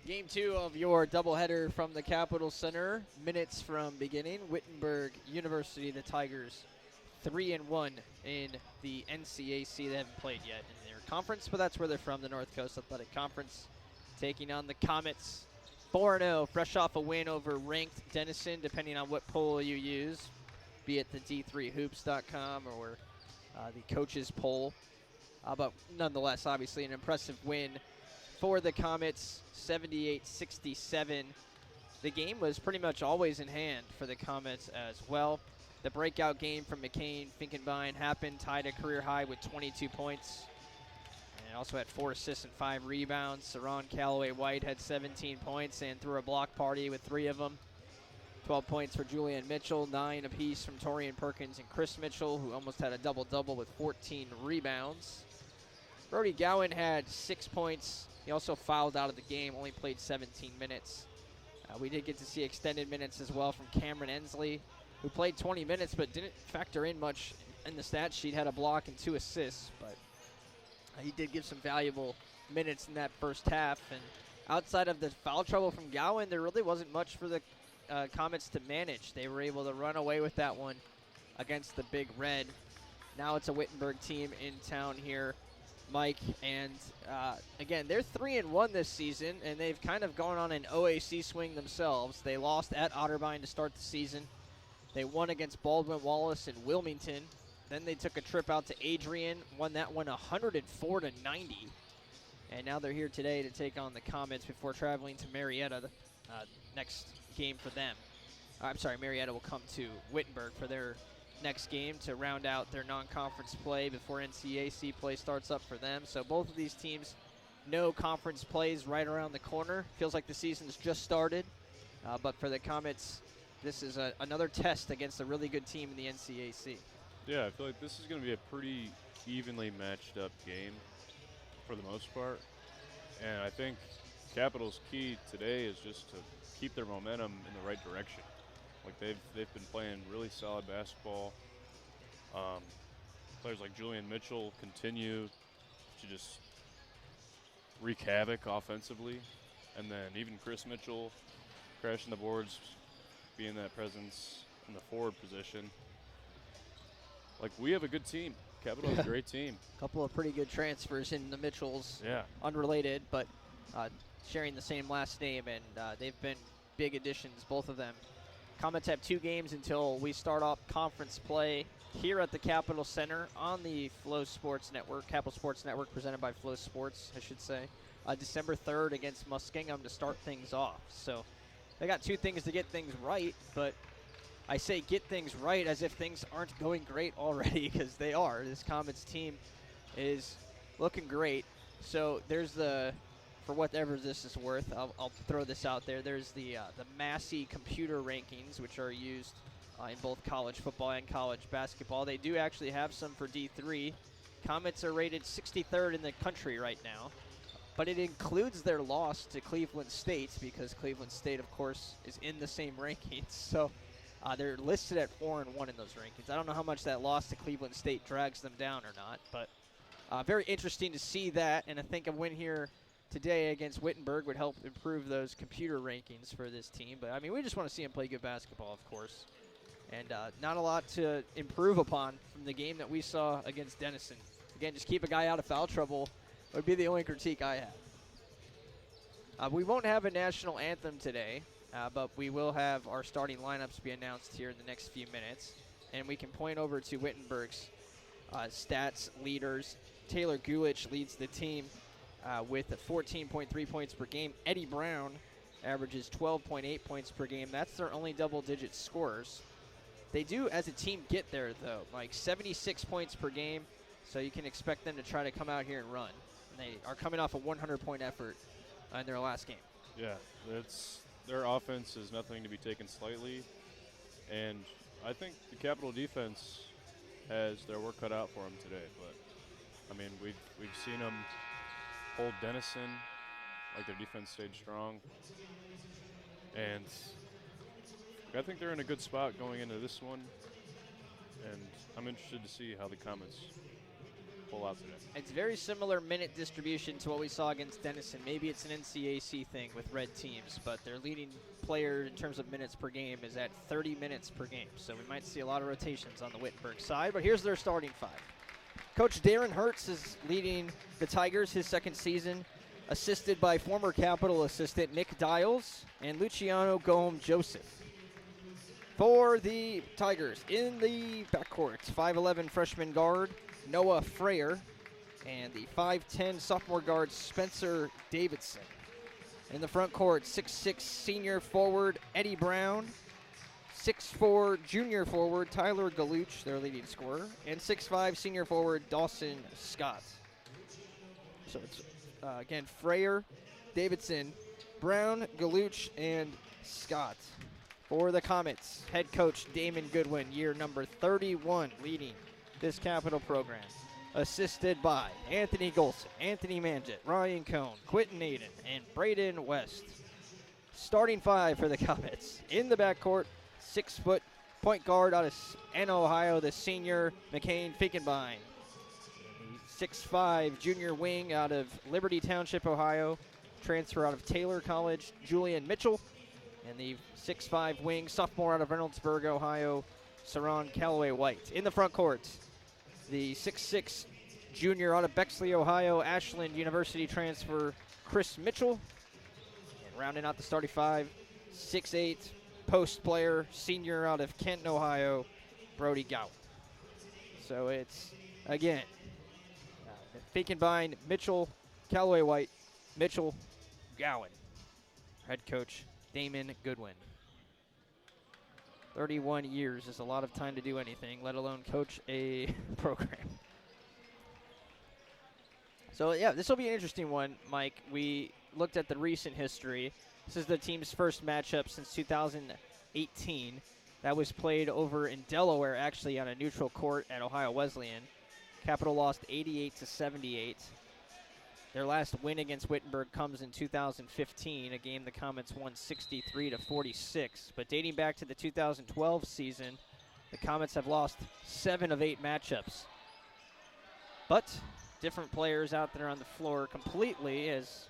Game 2 of your doubleheader from the Capitol Center. Minutes from beginning. Wittenberg University, the Tigers, 3-1 in the NCAC. They haven't played yet in their conference, but that's where they're from, the North Coast Athletic Conference. Taking on the Comets, 4-0, fresh off a win over ranked Denison, depending on what poll you use, be it the D3Hoops.com or the coaches poll. But nonetheless, obviously an impressive win for the Comets, 78-67. The game was pretty much always in hand for the Comets as well. The breakout game from McCain Finkenbein happened, tied a career high with 22 points. And also had 4 assists and 5 rebounds. Saron Callaway-White had 17 points and threw a block party with 3 of them. 12 points for Julian Mitchell, 9 apiece from Torian Perkins and Chris Mitchell, who almost had a double-double with 14 rebounds. Brody Gowan had 6 points. He also fouled out of the game, only played 17 minutes. We did get to see extended minutes as well from Cameron Ensley, who played 20 minutes but didn't factor in much in the stat sheet, had a block and 2 assists, but he did give some valuable minutes in that first half. And outside of the foul trouble from Gowan, there really wasn't much for the Comets to manage. They were able to run away with that one against the Big Red. Now it's a Wittenberg team in town here, Mike, and again, they're 3-1 this season, and they've kind of gone on an OAC swing themselves. They lost at Otterbein to start the season. They won against Baldwin Wallace and Wilmington. Then they took a trip out to Adrian, won that one 104-90. And now they're here today to take on the Comets before traveling to Marietta, the next game for them. Marietta will come to Wittenberg for their next game to round out their non-conference play before NCAC play starts up for them. So both of these teams know conference plays right around the corner. Feels like the season's just started. But for the Comets, this is another test against a really good team in the NCAC. Yeah, I feel like this is going to be a pretty evenly matched up game for the most part. And I think Capital's key today is just to keep their momentum in the right direction. Like they've been playing really solid basketball. Players like Julian Mitchell continue to just wreak havoc offensively. And then even Chris Mitchell crashing the boards, being that presence in the forward position. Like, we have a good team. Capital is a great team. A couple of pretty good transfers in the Mitchells. Yeah. Unrelated, but sharing the same last name, and they've been big additions, both of them. Comets have 2 games until we start off conference play here at the Capitol Center on the Flow Sports Network, Capitol Sports Network, presented by Flow Sports, I should say. December 3rd against Muskingum to start things off. So they got 2 things to get things right, but I say get things right as if things aren't going great already, because they are. This Comets team is looking great. So there's for whatever this is worth, I'll throw this out there. There's the Massey computer rankings, which are used in both college football and college basketball. They do actually have some for D3. Comets are rated 63rd in the country right now, but it includes their loss to Cleveland State, because Cleveland State, of course, is in the same rankings. So they're listed at 4-1 in those rankings. I don't know how much that loss to Cleveland State drags them down or not, but very interesting to see that, and I think a win here today against Wittenberg would help improve those computer rankings for this team. But, I mean, we just want to see them play good basketball, of course. And not a lot to improve upon from the game that we saw against Denison. Again, just keep a guy out of foul trouble would be the only critique I have. We won't have a national anthem today, but we will have our starting lineups be announced here in the next few minutes. And we can point over to Wittenberg's stats leaders. Taylor Gulich leads the team with 14.3 points per game. Eddie Brown averages 12.8 points per game. That's their only double-digit scorers. They do, as a team, get there, though, like 76 points per game, so you can expect them to try to come out here and run. And they are coming off a 100-point effort in their last game. Yeah, their offense is nothing to be taken slightly, and I think the Capital defense has their work cut out for them today. But, I mean, we've seen them hold Denison, like their defense stayed strong. And I think they're in a good spot going into this one. And I'm interested to see how the Comets pull out today. It's very similar minute distribution to what we saw against Denison. Maybe it's an NCAC thing with red teams, but their leading player in terms of minutes per game is at 30 minutes per game. So we might see a lot of rotations on the Wittenberg side, but here's their starting five. Coach Darren Hertz is leading the Tigers his second season, assisted by former Capital assistant Nick Dials and Luciano Gomes Joseph. For the Tigers, in the backcourt, 5'11 freshman guard Noah Freyer and the 5'10 sophomore guard Spencer Davidson. In the front court, 6'6 senior forward Eddie Brown, 6'4 junior forward Tyler Galuch, their leading scorer, and 6'5 senior forward Dawson Scott. So it's, again, Freyer, Davidson, Brown, Galuch, and Scott. For the Comets, head coach Damon Goodwin, year number 31, leading this Capital program. Assisted by Anthony Golson, Anthony Manjett, Ryan Cohn, Quentin Aiden, and Braden West. Starting five for the Comets. In the backcourt, 6-foot point guard out of Anna, Ohio, the senior McCain Finkenbein. 6'5 junior wing out of Liberty Township, Ohio. Transfer out of Taylor College, Julian Mitchell. And the 6'5 wing sophomore out of Reynoldsburg, Ohio, Saron Callaway White. In the front court, the 6'6 junior out of Bexley, Ohio, Ashland University transfer Chris Mitchell. And rounding out the starting five, 6'8 post player, senior out of Kenton, Ohio, Brody Gowan. So it's, again, Finkenbein, Mitchell, Callaway White, Mitchell, Gowan. Head coach Damon Goodwin. 31 years is a lot of time to do anything, let alone coach a program. So, yeah, this will be an interesting one, Mike. We looked at the recent history. This is the team's first matchup since 2018. That was played over in Delaware, actually, on a neutral court at Ohio Wesleyan. Capital lost 88-78. Their last win against Wittenberg comes in 2015, a game the Comets won 63-46. But dating back to the 2012 season, the Comets have lost 7 of 8 matchups. But different players out there on the floor completely, as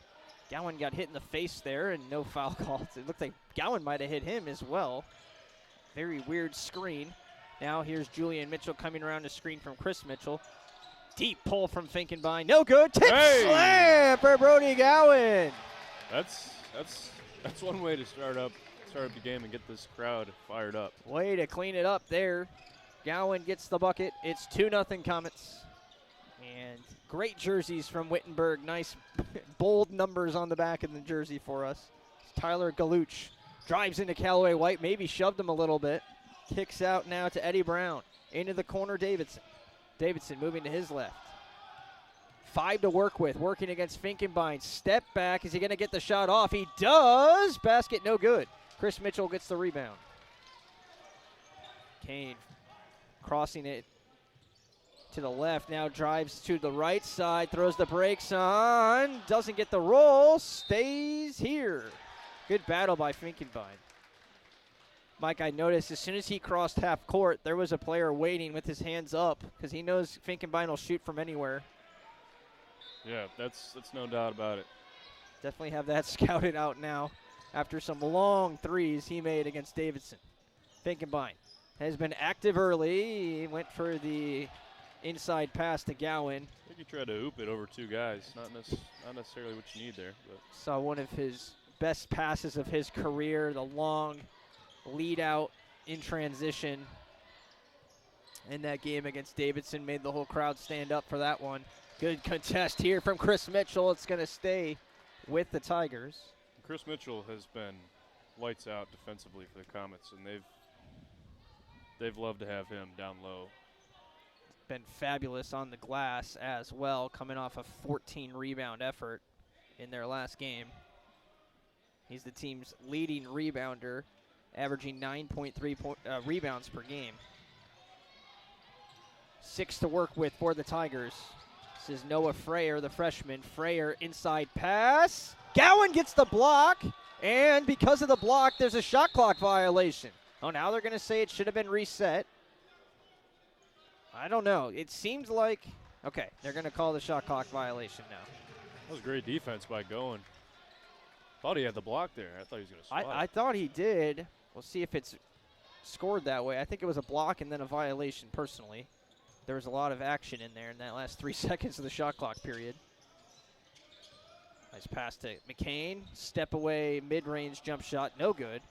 Gowan got hit in the face there and no foul calls. It looked like Gowan might have hit him as well. Very weird screen. Now here's Julian Mitchell coming around the screen from Chris Mitchell. Deep pull from Finkenbein. No good. Tip slam for Brody Gowan. That's one way to start up the game and get this crowd fired up. Way to clean it up there. Gowan gets the bucket. It's 2-0 Comets. And great jerseys from Wittenberg. Nice bold numbers on the back of the jersey for us. Tyler Galuch drives into Callaway White. Maybe shoved him a little bit. Kicks out now to Eddie Brown. Into the corner, Davidson. Davidson moving to his left. 5 to work with, working against Finkenbein. Step back. Is he going to get the shot off? He does. Basket no good. Chris Mitchell gets the rebound. Kane crossing it to the left. Now drives to the right side. Throws the brakes on. Doesn't get the roll. Stays here. Good battle by Finkenbein. Mike, I noticed as soon as he crossed half court, there was a player waiting with his hands up because he knows Finkenbein will shoot from anywhere. Yeah, that's no doubt about it. Definitely have that scouted out now after some long threes he made against Davidson. Finkenbein has been active early. He went for the inside pass to Gowan. I think he tried to hoop it over 2 guys. Not necessarily what you need there. But saw one of his best passes of his career, the long lead out in transition in that game against Davidson. Made the whole crowd stand up for that one. Good contest here from Chris Mitchell. It's going to stay with the Tigers. Chris Mitchell has been lights out defensively for the Comets, and they've loved to have him down low. Been fabulous on the glass as well, coming off a 14 rebound effort in their last game. He's the team's leading rebounder, averaging 9.3 rebounds per game. 6 to work with for the Tigers. This is Noah Freyer, the freshman. Freyer inside pass. Gowan gets the block, and because of the block, there's a shot clock violation. Oh, now they're going to say it should have been reset. I don't know. It seems like, Okay, they're going to call the shot clock violation now. That was great defense by Goen. Thought he had the block there. I thought he was going to swat. I thought he did. We'll see if it's scored that way. I think it was a block and then a violation personally. There was a lot of action in there in that last 3 seconds of the shot clock period. Nice pass to McCain. Step away, mid-range jump shot, no good.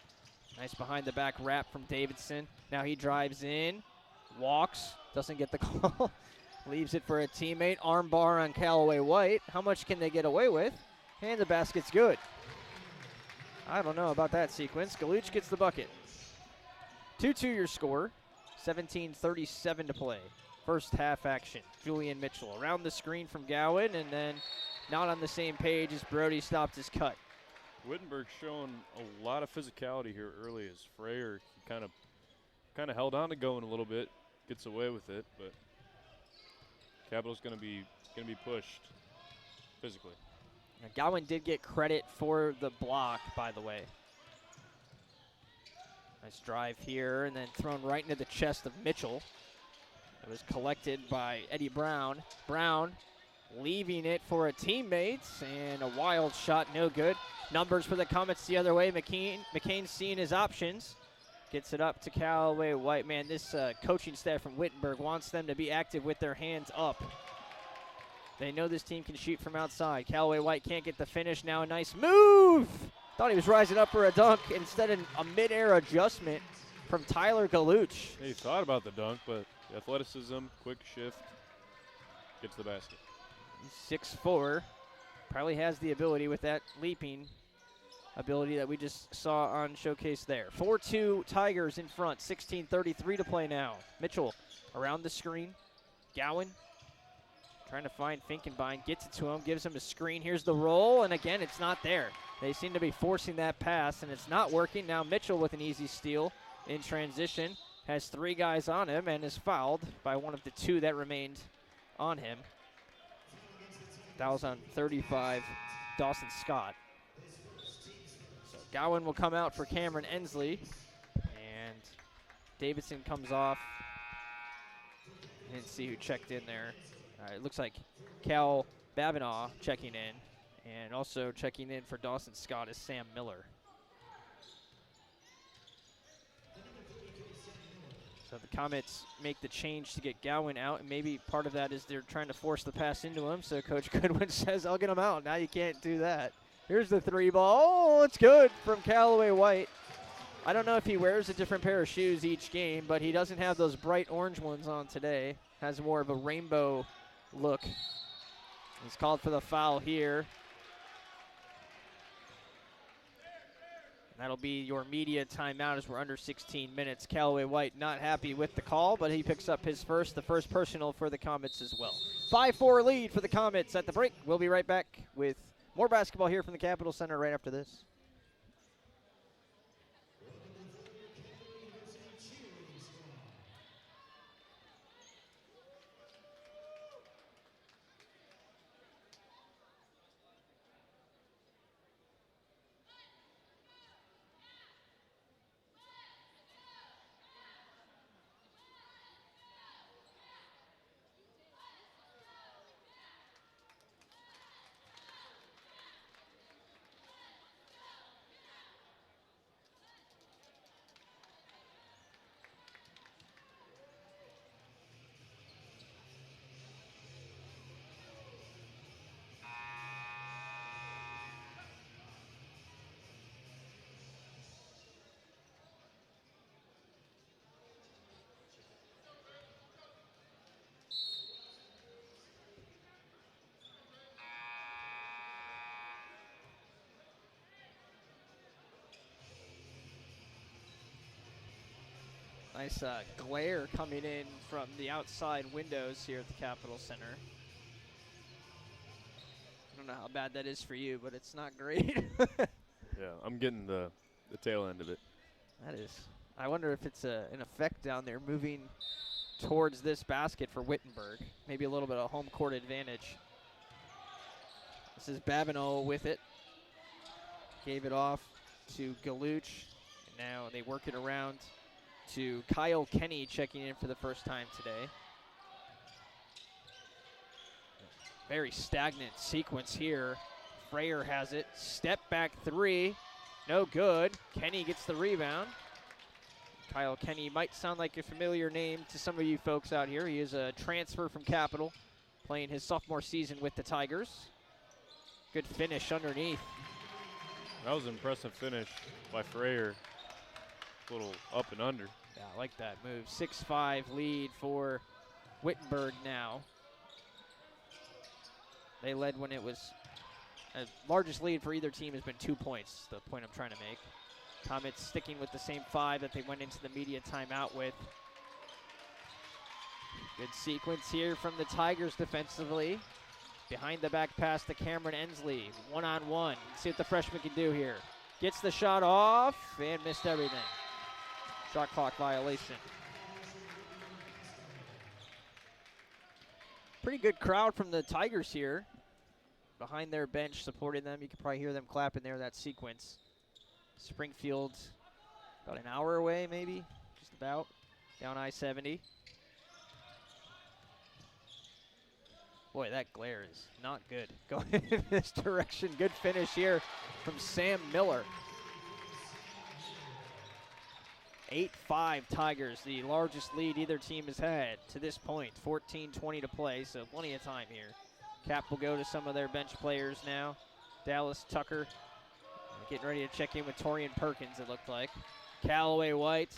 Nice behind-the-back wrap from Davidson. Now he drives in, walks, doesn't get the call. Leaves it for a teammate. Arm bar on Callaway White. How much can they get away with? And the basket's good. I don't know about that sequence. Galuch gets the bucket. 2-2 your score. 17:37 to play. First half action. Julian Mitchell around the screen from Gowen, and then not on the same page as Brody stopped his cut. Wittenberg showing a lot of physicality here early as Frayer kind of held on to Goen a little bit, gets away with it, but Capital's going to be pushed physically. Now, Gowen did get credit for the block, by the way. Nice drive here, and then thrown right into the chest of Mitchell. It was collected by Eddie Brown. Brown leaving it for a teammate, and a wild shot, no good. Numbers for the Comets the other way. McCain seeing his options. Gets it up to Callaway White. Man, this coaching staff from Wittenberg wants them to be active with their hands up. They know this team can shoot from outside. Callaway White can't get the finish. Now a nice move. Thought he was rising up for a dunk. Instead, a mid-air adjustment from Tyler Galuch. He thought about the dunk, but athleticism, quick shift, gets the basket. He's 6'4". Probably has the ability with that leaping ability that we just saw on showcase there. 4-2 Tigers in front. 16:33 to play now. Mitchell around the screen. Gowen trying to find Finkenbein. Gets it to him. Gives him a screen. Here's the roll. And again, it's not there. They seem to be forcing that pass, and it's not working. Now Mitchell with an easy steal in transition. Has 3 guys on him and is fouled by one of the 2 that remained on him. That was on 35, Dawson Scott. So Gowen will come out for Cameron Ensley. And Davidson comes off. Didn't see who checked in there. It looks like Cal Babinaw checking in. And also checking in for Dawson Scott is Sam Miller. So the Comets make the change to get Gowen out, and maybe part of that is they're trying to force the pass into him, so Coach Goodwin says, I'll get him out. Now you can't do that. Here's the 3 ball. Oh, it's good from Callaway White. I don't know if he wears a different pair of shoes each game, but he doesn't have those bright orange ones on today. Has more of a rainbow look. He's called for the foul here. That'll be your media timeout as we're under 16 minutes. Callaway White not happy with the call, but he picks up his the first personal for the Comets as well. 5-4 lead for the Comets at the break. We'll be right back with more basketball here from the Capitol Center right after this. Nice glare coming in from the outside windows here at the Capitol Center. I don't know how bad that is for you, but it's not great. Yeah, I'm getting the tail end of it. That is. I wonder if it's an effect down there moving towards this basket for Wittenberg. Maybe a little bit of home court advantage. This is Babineau with it. Gave it off to Galuch. And now they work it around to Kyle Kenny checking in for the first time today. very stagnant sequence here. Frayer has it. Step back three. No good. Kenny gets the rebound. Kyle Kenny might sound like a familiar name to some of you folks out here. He is a transfer from Capital, playing his sophomore season with the Tigers. Good finish underneath. That was an impressive finish by Frayer. A little up and under. Yeah, I like that move. 6-5 lead for Wittenberg now. They led when it was, largest lead for either team has been 2 points, the point I'm trying to make. Comets sticking with the same 5 that they went into the media timeout with. Good sequence here from the Tigers defensively. Behind the back pass to Cameron Ensley, one-on-one. See what the freshman can do here. Gets the shot off and missed everything. Shot clock violation. Pretty good crowd from the Tigers here. Behind their bench, supporting them. You can probably hear them clapping there, that sequence. Springfield, about an hour away maybe, just about, down I-70. Boy, that glare is not good. Going in this direction. Good finish here from Sam Miller. 8-5 Tigers, the largest lead either team has had to this point. 14:20 to play, so plenty of time here. Cap will go to some of their bench players now. Dallas Tucker getting ready to check in with Torian Perkins, it looked like. Callaway White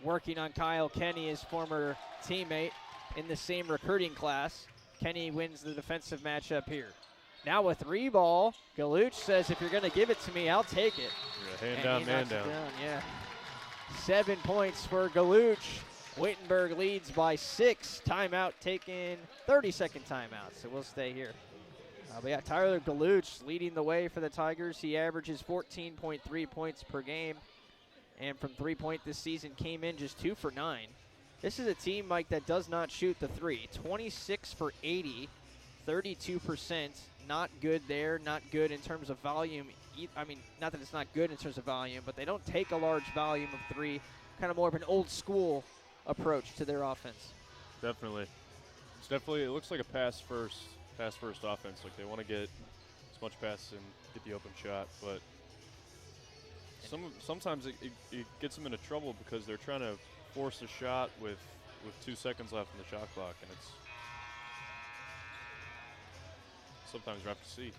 working on Kyle Kenny, his former teammate in the same recruiting class. Kenny wins the defensive matchup here. Now a 3-ball. Galuch says, if you're going to give it to me, I'll take it. Yeah, hand down, man down. Yeah. 7 points for Galuch. Wittenberg leads by 6. Timeout taken, 30-second timeout, so we'll stay here. But yeah, Tyler Galuch leading the way for the Tigers. He averages 14.3 points per game. And from three-point this season, came in just 2 for 9. This is a team, Mike, that does not shoot the three. 26 for 80, 32%. Not good there, not good in terms of volume. I mean, not that it's not good in terms of volume, but they don't take a large volume of three. Kind of more of an old school approach to their offense. Definitely. It looks like a pass first offense. Like they want to get as much passes and get the open shot, but sometimes it gets them into trouble because they're trying to force a shot with 2 seconds left in the shot clock, and it's sometimes rough to see.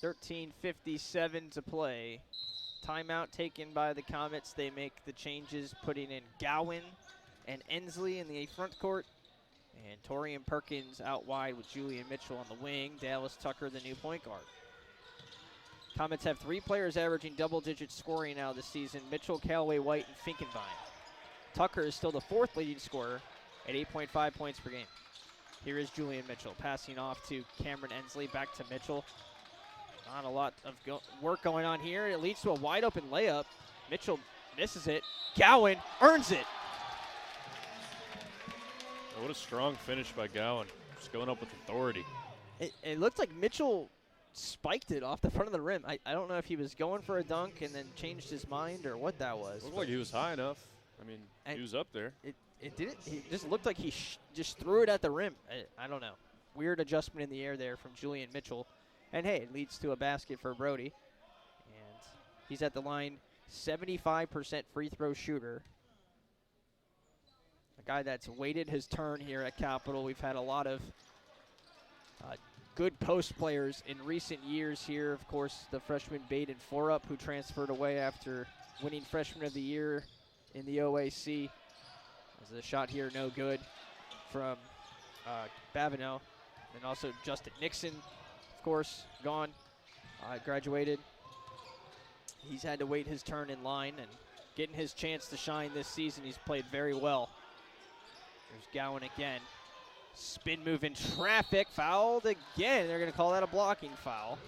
$13:57 to play. Timeout taken by the Comets. They make the changes, putting in Gowan and Ensley in the front court. And Torian Perkins out wide with Julian Mitchell on the wing. Dallas Tucker, the new point guard. Comets have 3 players averaging double-digit scoring now this season: Mitchell, Callaway, White, and Finkenbein. Tucker is still the 4th leading scorer at 8.5 points per game. Here is Julian Mitchell passing off to Cameron Ensley, back to Mitchell. Not a lot of work going on here. It leads to a wide-open layup. Mitchell misses it. Gowan earns it. Oh, what a strong finish by Gowan. Just going up with authority. It looked like Mitchell spiked it off the front of the rim. I don't know if he was going for a dunk and then changed his mind or what that was. It looked like he was high enough. I mean, he was up there. It didn't. He just looked like he just threw it at the rim. I don't know. Weird adjustment in the air there from Julian Mitchell. And, hey, it leads to a basket for Brody. And he's at the line, 75% free throw shooter. A guy that's waited his turn here at Capital. We've had a lot of good post players in recent years here. Of course, the freshman Baden Forup, who transferred away after winning Freshman of the Year in the OAC. As a shot here, no good from Babineau. And also Justin Nixon, of course, gone, graduated. He's had to wait his turn in line and getting his chance to shine this season. He's played very well. There's Gowan again. Spin move in traffic, fouled again. They're going to call that a blocking foul.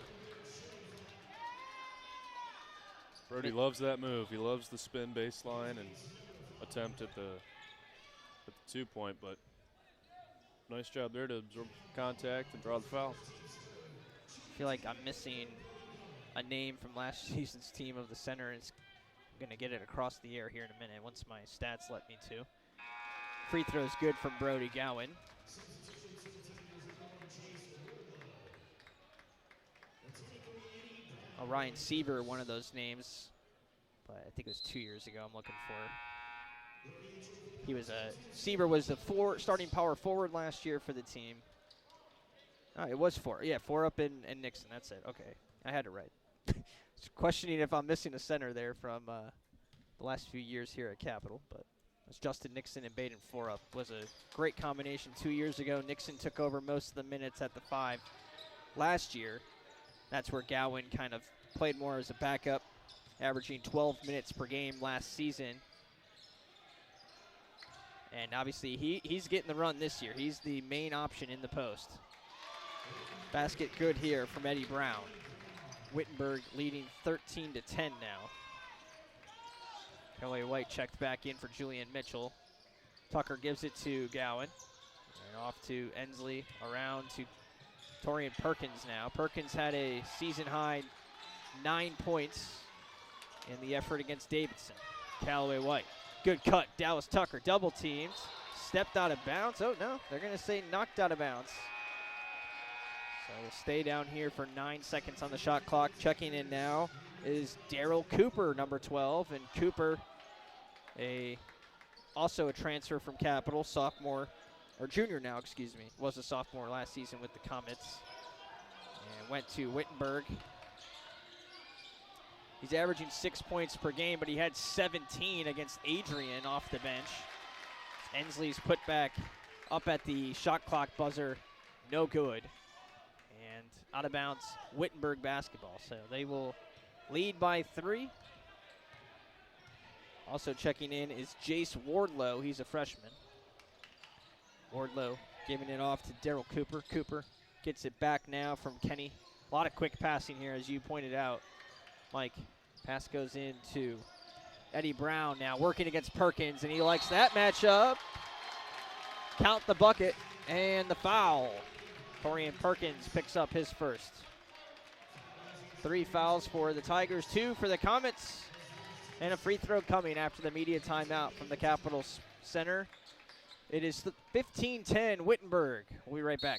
Brody loves that move. He loves the spin baseline and attempt at the 2-point, but nice job there to absorb contact and draw the foul. I feel like I'm missing a name from last season's team of the center. It's I'm going to get it across the air here in a minute once my stats let me to. Free throw's good from Brody Gowan. Ryan Seaver, one of those names, but I think it was 2 years ago I'm looking for. Seaver was the starting power forward last year for the team. Oh, it was 4. Yeah, 4 up in Nixon. That's it. Okay, I had it right. Just questioning if I'm missing a center there from the last few years here at Capitol, but it's Justin Nixon and Baden 4 up. Was a great combination 2 years ago. Nixon took over most of the minutes at the 5 last year. That's where Gowan kind of played more as a backup, averaging 12 minutes per game last season. And obviously he's getting the run this year. He's the main option in the post. Basket good here from Eddie Brown. Wittenberg leading 13-10 now. Kelly White checked back in for Julian Mitchell. Tucker gives it to Gowan. And off to Ensley, around to Torian Perkins now. Perkins had a season-high 9 points in the effort against Davidson. Callaway White. Good cut. Dallas Tucker double teamed. Stepped out of bounds. Oh, no. They're going to say knocked out of bounds. So we'll stay down here for 9 seconds on the shot clock. Checking in now is Daryl Cooper, number 12. And Cooper, also a transfer from Capitol, sophomore, or junior now, excuse me. Was a sophomore last season with the Comets. And went to Wittenberg. He's averaging 6 points per game, but he had 17 against Adrian off the bench. Ensley's put back up at the shot clock buzzer, no good. And out of bounds, Wittenberg basketball. So they will lead by 3. Also checking in is Jace Wardlow. He's a freshman. Wardlow giving it off to Daryl Cooper. Cooper gets it back now from Kenny. A lot of quick passing here, as you pointed out, Mike. Pass goes into Eddie Brown now, working against Perkins, and he likes that matchup. Count the bucket and the foul. Torian Perkins picks up his first. 3 fouls for the Tigers, 2 for the Comets, and a free throw coming after the media timeout from the Capitol Center. It is 15-10 Wittenberg. We'll be right back.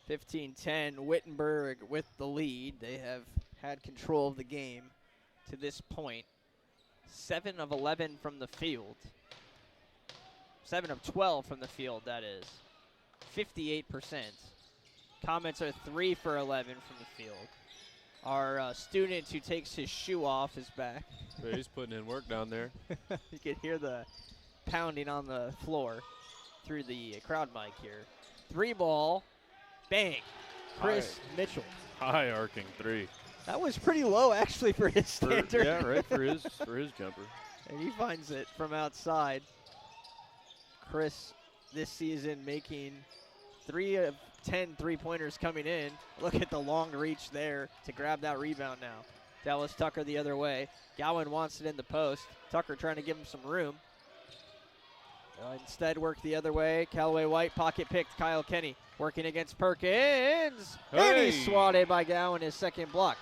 (15-10) Wittenberg with the lead. They have had control of the game to this point. 7 of 11 from the field. 7 of 12 from the field, that is. 58%. Comets are 3 for 11 from the field. Our student who takes his shoe off is back. Yeah, he's putting in work down there. You can hear the pounding on the floor through the crowd mic here. 3 ball. Bang. Chris Mitchell. High arcing 3. That was pretty low, actually, for his standard. Yeah, right, for his jumper. And he finds it from outside. Chris this season making 3 of 10 3-pointers coming in. Look at the long reach there to grab that rebound now. Dallas Tucker the other way. Gowan wants it in the post. Tucker trying to give him some room. Instead, work the other way. Callaway White pocket picked. Kyle Kenny working against Perkins. Hey! And he's swatted by Gowan, his second block.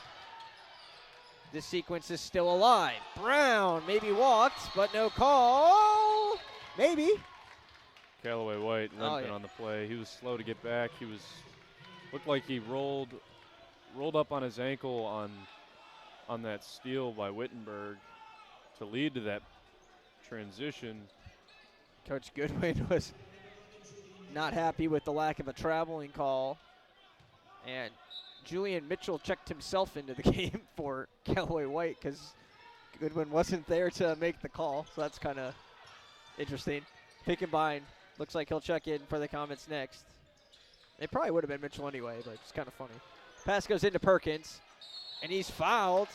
This sequence is still alive. Brown maybe walked, but no call. Maybe. Callaway White limping on the play. He was slow to get back. Looked like he rolled up on his ankle on that steal by Wittenberg to lead to that transition. Coach Goodwin was not happy with the lack of a traveling call. And Julian Mitchell checked himself into the game for Callaway White because Goodwin wasn't there to make the call. So that's kind of interesting. Finkenbein looks like he'll check in for the Comets next. It probably would have been Mitchell anyway, but it's kind of funny. Pass goes into Perkins, and he's fouled.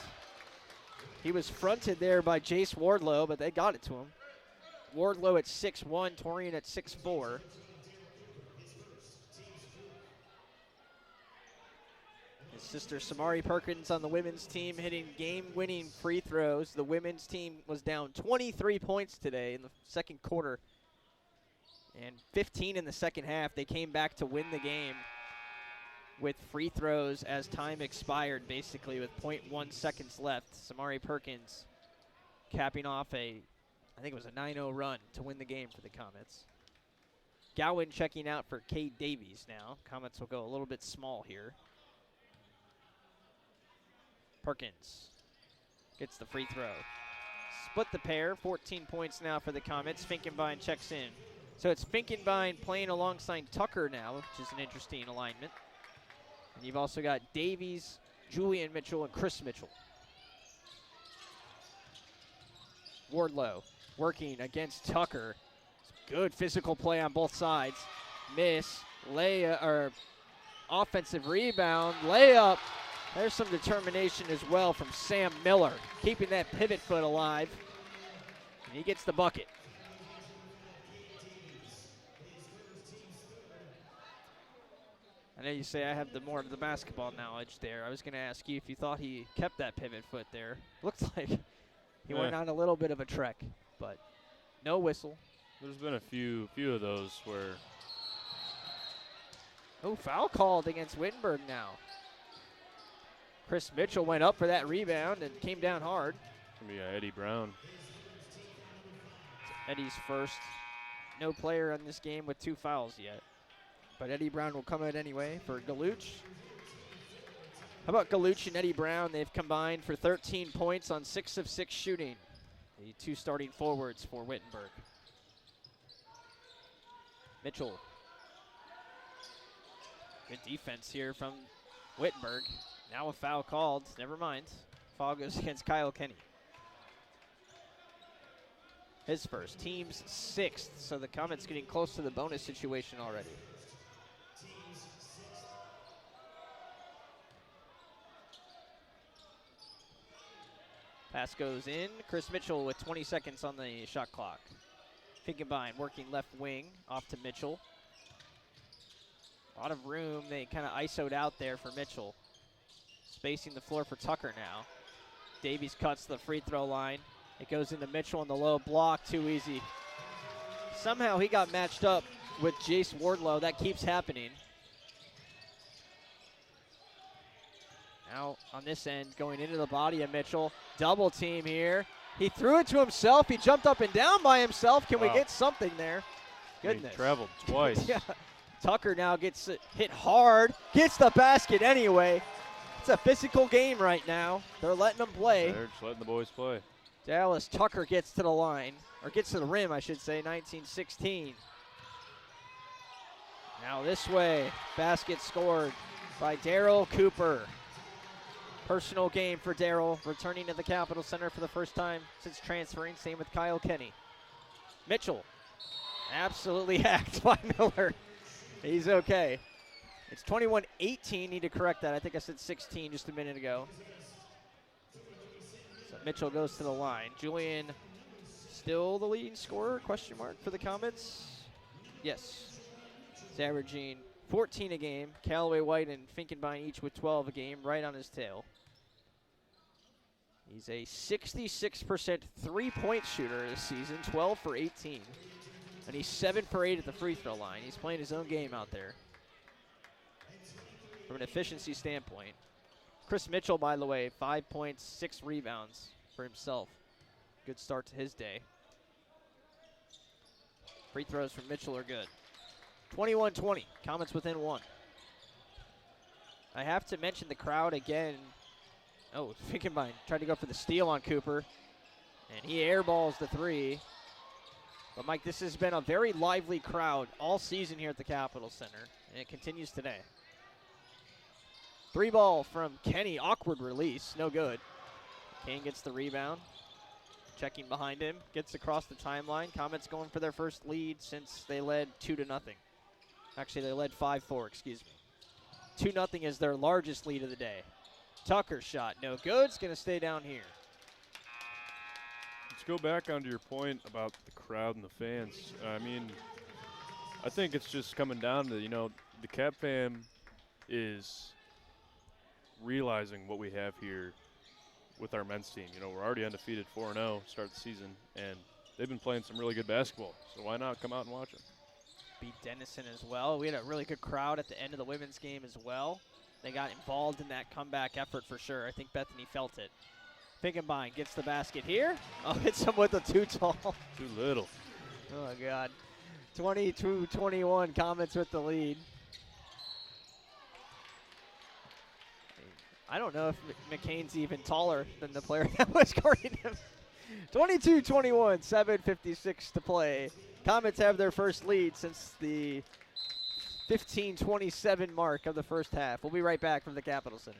He was fronted there by Jace Wardlow, but they got it to him. Wardlow at 6'1", Torian at 6'4". His sister Samari Perkins on the women's team hitting game-winning free throws. The women's team was down 23 points today in the second quarter. And 15 in the second half. They came back to win the game with free throws as time expired, basically with 0.1 seconds left. Samari Perkins capping off I think it was a 9-0 run to win the game for the Comets. Gowan checking out for Cade Davies now. Comets will go a little bit small here. Perkins gets the free throw. Split the pair, 14 points now for the Comets. Finkenbein checks in. So it's Finkenbein playing alongside Tucker now, which is an interesting alignment. And you've also got Davies, Julian Mitchell, and Chris Mitchell. Wardlow working against Tucker. Good physical play on both sides. Miss, offensive rebound, layup. There's some determination as well from Sam Miller, keeping that pivot foot alive. And he gets the bucket. I know you say I have more of the basketball knowledge there. I was going to ask you if you thought he kept that pivot foot there. Looks like he went on a little bit of a trek, but no whistle. There's been a few of those where. Oh, foul called against Wittenberg now. Chris Mitchell went up for that rebound and came down hard. Yeah, Eddie Brown. It's Eddie's first. No player on this game with 2 fouls yet. But Eddie Brown will come out anyway for Galuch. How about Galuch and Eddie Brown? They've combined for 13 points on 6 of 6 shooting. The 2 starting forwards for Wittenberg. Mitchell. Good defense here from Wittenberg. Now a foul called. Never mind. Foul goes against Kyle Kenny. His first. Team's 6th. So the Comets getting close to the bonus situation already. Pass goes in. Chris Mitchell with 20 seconds on the shot clock. Finkenbein working left wing off to Mitchell. A lot of room. They kind of ISO'd out there for Mitchell. Spacing the floor for Tucker now. Davies cuts the free throw line. It goes into Mitchell on the low block. Too easy. Somehow he got matched up with Jace Wardlow. That keeps happening. Now on this end, going into the body of Mitchell. Double team here. He threw it to himself. He jumped up and down by himself. Can we get something there? Goodness. He traveled twice. Yeah. Tucker now gets hit hard. Gets the basket anyway. It's a physical game right now. They're letting them play. They're just letting the boys play. Dallas Tucker gets to the line. Or gets to the rim, I should say, 19-16. Now this way. Basket scored by Daryl Cooper. Personal game for Daryl, returning to the Capitol Center for the first time since transferring. Same with Kyle Kenny. Mitchell, absolutely hacked by Miller. He's okay. It's 21-18. Need to correct that. I think I said 16 just a minute ago. So Mitchell goes to the line. Julian still the leading scorer, question mark, for the Comets? Yes. He's averaging 14 a game. Callaway White and Finkenbein each with 12 a game, right on his tail. He's a 66% three-point shooter this season, 12 for 18. And he's 7 for 8 at the free throw line. He's playing his own game out there. From an efficiency standpoint. Chris Mitchell, by the way, 5 points, 6 rebounds for himself. Good start to his day. Free throws from Mitchell are good. 21-20, Comets within 1. I have to mention the crowd again. Oh, Finkenbein tried to go for the steal on Cooper, and he airballs the 3. But, Mike, this has been a very lively crowd all season here at the Capitol Center, and it continues today. 3 ball from Kenny, awkward release, no good. Kane gets the rebound, checking behind him, gets across the timeline. Comets going for their first lead since they led 2-0. Actually, they led 5-4, excuse me. 2-0 is their largest lead of the day. Tucker's shot, no good. It's going to stay down here. Let's go back onto your point about the crowd and the fans. I mean, I think it's just coming down to, the Cap fam is realizing what we have here with our men's team. We're already undefeated 4-0 start the season, and they've been playing some really good basketball. So why not come out and watch them? Beat Denison as well. We had a really good crowd at the end of the women's game as well. They got involved in that comeback effort for sure. I think Bethany felt it. Finkenbein gets the basket here. Oh, hits him with a too tall. Too little. Oh, God. 22-21, Comets with the lead. I don't know if McCain's even taller than the player that was guarding him. 22-21, 7:56 to play. Comets have their first lead since the 15:27 mark of the first half. We'll be right back from the Capitol Center.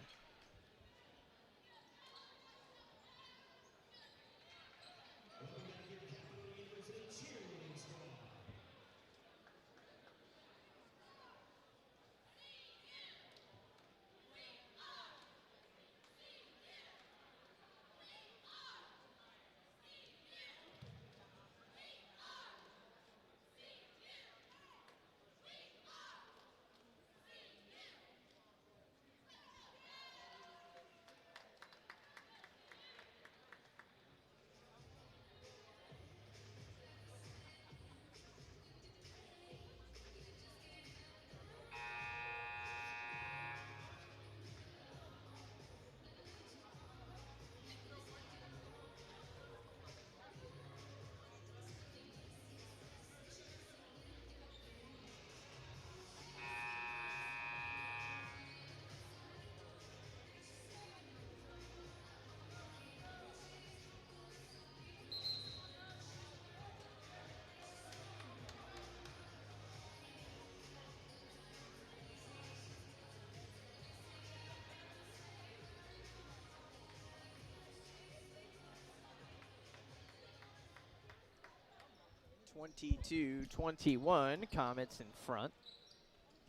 (22-21), Comets in front.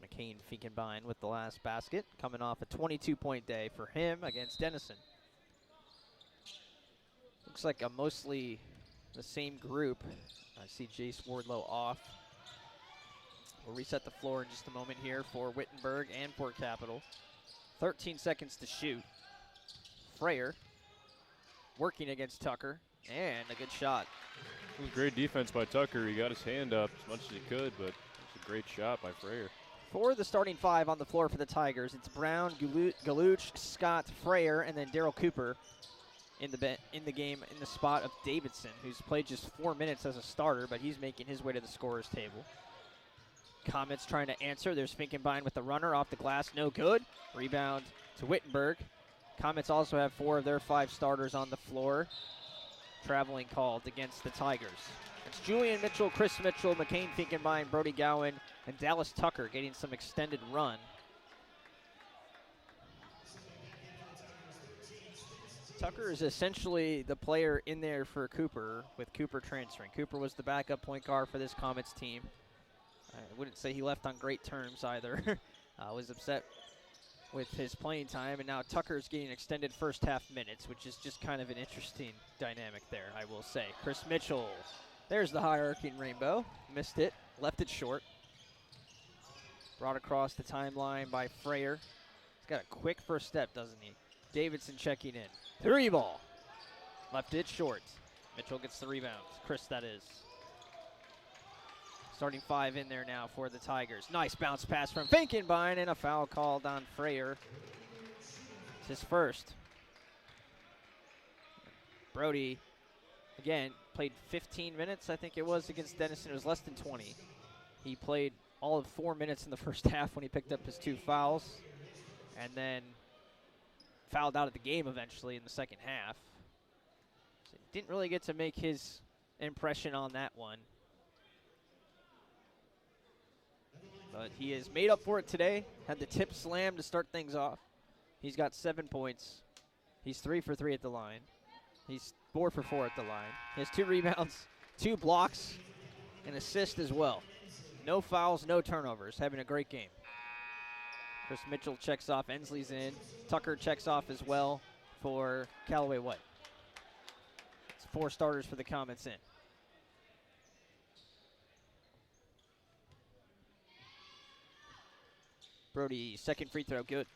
McCain Finkenbein with the last basket, coming off a 22-point day for him against Denison. Looks like a mostly the same group. I see Jace Wardlow off. We'll reset the floor in just a moment here for Wittenberg and for Capital. 13 seconds to shoot. Freyer working against Tucker, and a good shot. It was great defense by Tucker. He got his hand up as much as he could, but it was a great shot by Freyer. For the starting 5 on the floor for the Tigers, it's Brown, Galuch, Scott, Freyer, and then Daryl Cooper in the game in the spot of Davidson, who's played just 4 minutes as a starter, but he's making his way to the scorer's table. Comets trying to answer. There's Finkenbein with the runner off the glass, no good. Rebound to Wittenberg. Comets also have 4 of their 5 starters on the floor. Traveling called against the Tigers. It's Julian Mitchell, Chris Mitchell, McCain Finkenbein, Brody Gowan, and Dallas Tucker getting some extended run. Tucker is essentially the player in there for Cooper, with Cooper transferring. Cooper was the backup point guard for this Comets team. I wouldn't say he left on great terms either. Was upset with his playing time, and now Tucker's getting extended first half minutes, which is just kind of an interesting dynamic there, I will say. Chris Mitchell, there's the hierarchy in rainbow. Missed it, left it short. Brought across the timeline by Freyer. He's got a quick first step, doesn't he? Davidson checking in. 3 ball. Left it short. Mitchell gets the rebound. Chris, that is. Starting 5 in there now for the Tigers. Nice bounce pass from Finkenbein, and a foul called on Freyer. It's his first. Brody, again, played 15 minutes, I think it was, against Denison. It was less than 20. He played all of 4 minutes in the first half when he picked up his 2 fouls, and then fouled out of the game eventually in the second half. So he didn't really get to make his impression on that one. But he has made up for it today. Had the tip slam to start things off. He's got 7 points. He's 3 for 3 at the line. He's 4 for 4 at the line. He has 2 rebounds, 2 blocks, an assist as well. No fouls, no turnovers. Having a great game. Chris Mitchell checks off. Ensley's in. Tucker checks off as well for Callaway White. It's 4 starters for the Comets in. Brody, second free throw, good.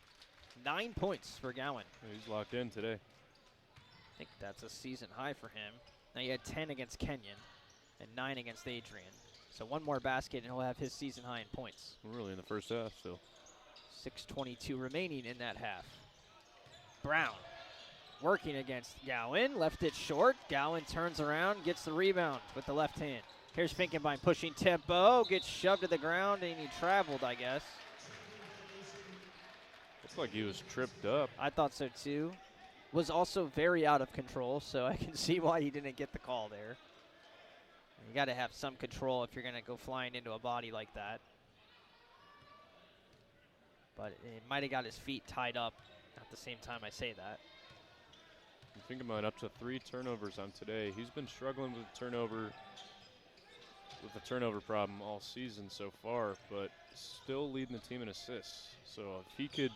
9 points for Gowan. He's locked in today. I think that's a season high for him. Now he had 10 against Kenyon and 9 against Adrian. So 1 more basket and he'll have his season high in points. Really in the first half still. 6:22 remaining in that half. Brown working against Gowan, left it short. Gowan turns around, gets the rebound with the left hand. Here's Finkenbein pushing tempo, gets shoved to the ground, and he traveled, I guess. Looks like he was tripped up. I thought so too. Was also very out of control, so I can see why he didn't get the call there. You got to have some control if you're going to go flying into a body like that. But it might have got his feet tied up at the same time I say that. You think about up to 3 turnovers on today. He's been struggling with the turnover problem all season so far, but still leading the team in assists. So if he could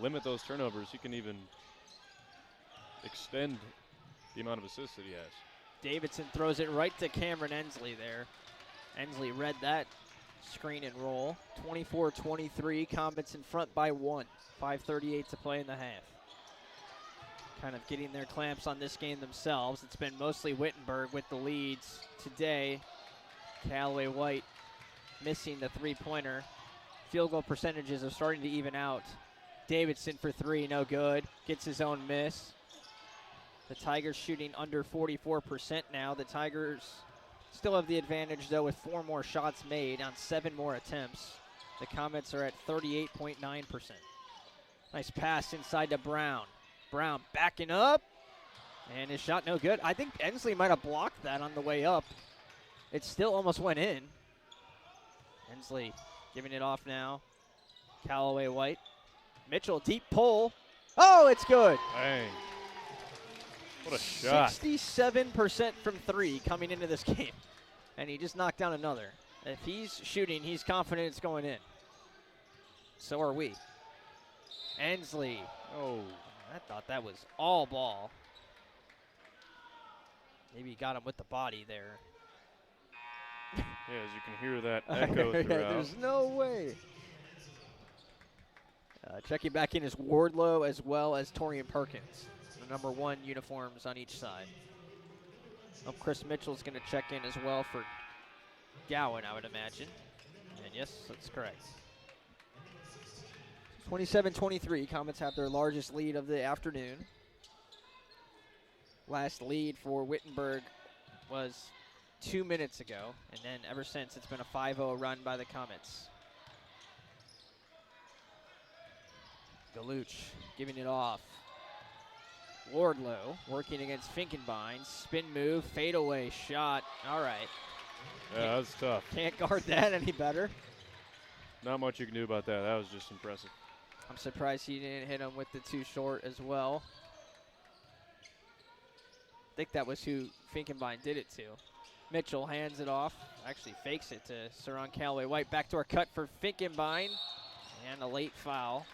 limit those turnovers, he can even extend the amount of assists that he has. Davidson throws it right to Cameron Ensley there. Ensley read that screen and roll. 24-23, Comets in front by 1. 5:38 to play in the half. Kind of getting their clamps on this game themselves. It's been mostly Wittenberg with the leads today. Callaway White missing the 3-pointer. Field goal percentages are starting to even out. Davidson for 3, no good. Gets his own miss. The Tigers shooting under 44% now. The Tigers still have the advantage, though, with 4 more shots made on 7 more attempts. The Comets are at 38.9%. Nice pass inside to Brown. Brown backing up, and his shot no good. I think Ensley might have blocked that on the way up. It still almost went in. Ensley giving it off now. Callaway White. Mitchell, deep pull. Oh, it's good. Dang. What a shot. 67% from 3 coming into this game. And he just knocked down another. If he's shooting, he's confident it's going in. So are we. Ensley. Oh. I thought that was all ball. Maybe he got him with the body there. Yeah, as you can hear that echo throughout. There's no way. Checking back in is Wardlow as well as Torian Perkins. The number 1 uniforms on each side. Chris Mitchell's going to check in as well for Gowan, I would imagine. And yes, that's correct. 27-23, Comets have their largest lead of the afternoon. Last lead for Wittenberg was 2 minutes ago, and then ever since it's been a 5-0 run by the Comets. Galuch giving it off. Wardlow working against Finkenbein. Spin move, fadeaway shot. All right. Yeah, that was tough. Can't guard that any better. Not much you can do about that. That was just impressive. I'm surprised he didn't hit him with the too short as well. I think that was who Finkenbein did it to. Mitchell hands it off. Actually fakes it to Saron Callaway White. Backdoor cut for Finkenbein. And a late foul.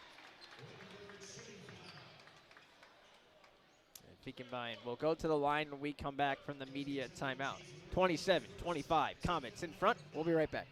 Finkenbein will go to the line when we come back from the media timeout. 27-25, Comets in front. We'll be right back.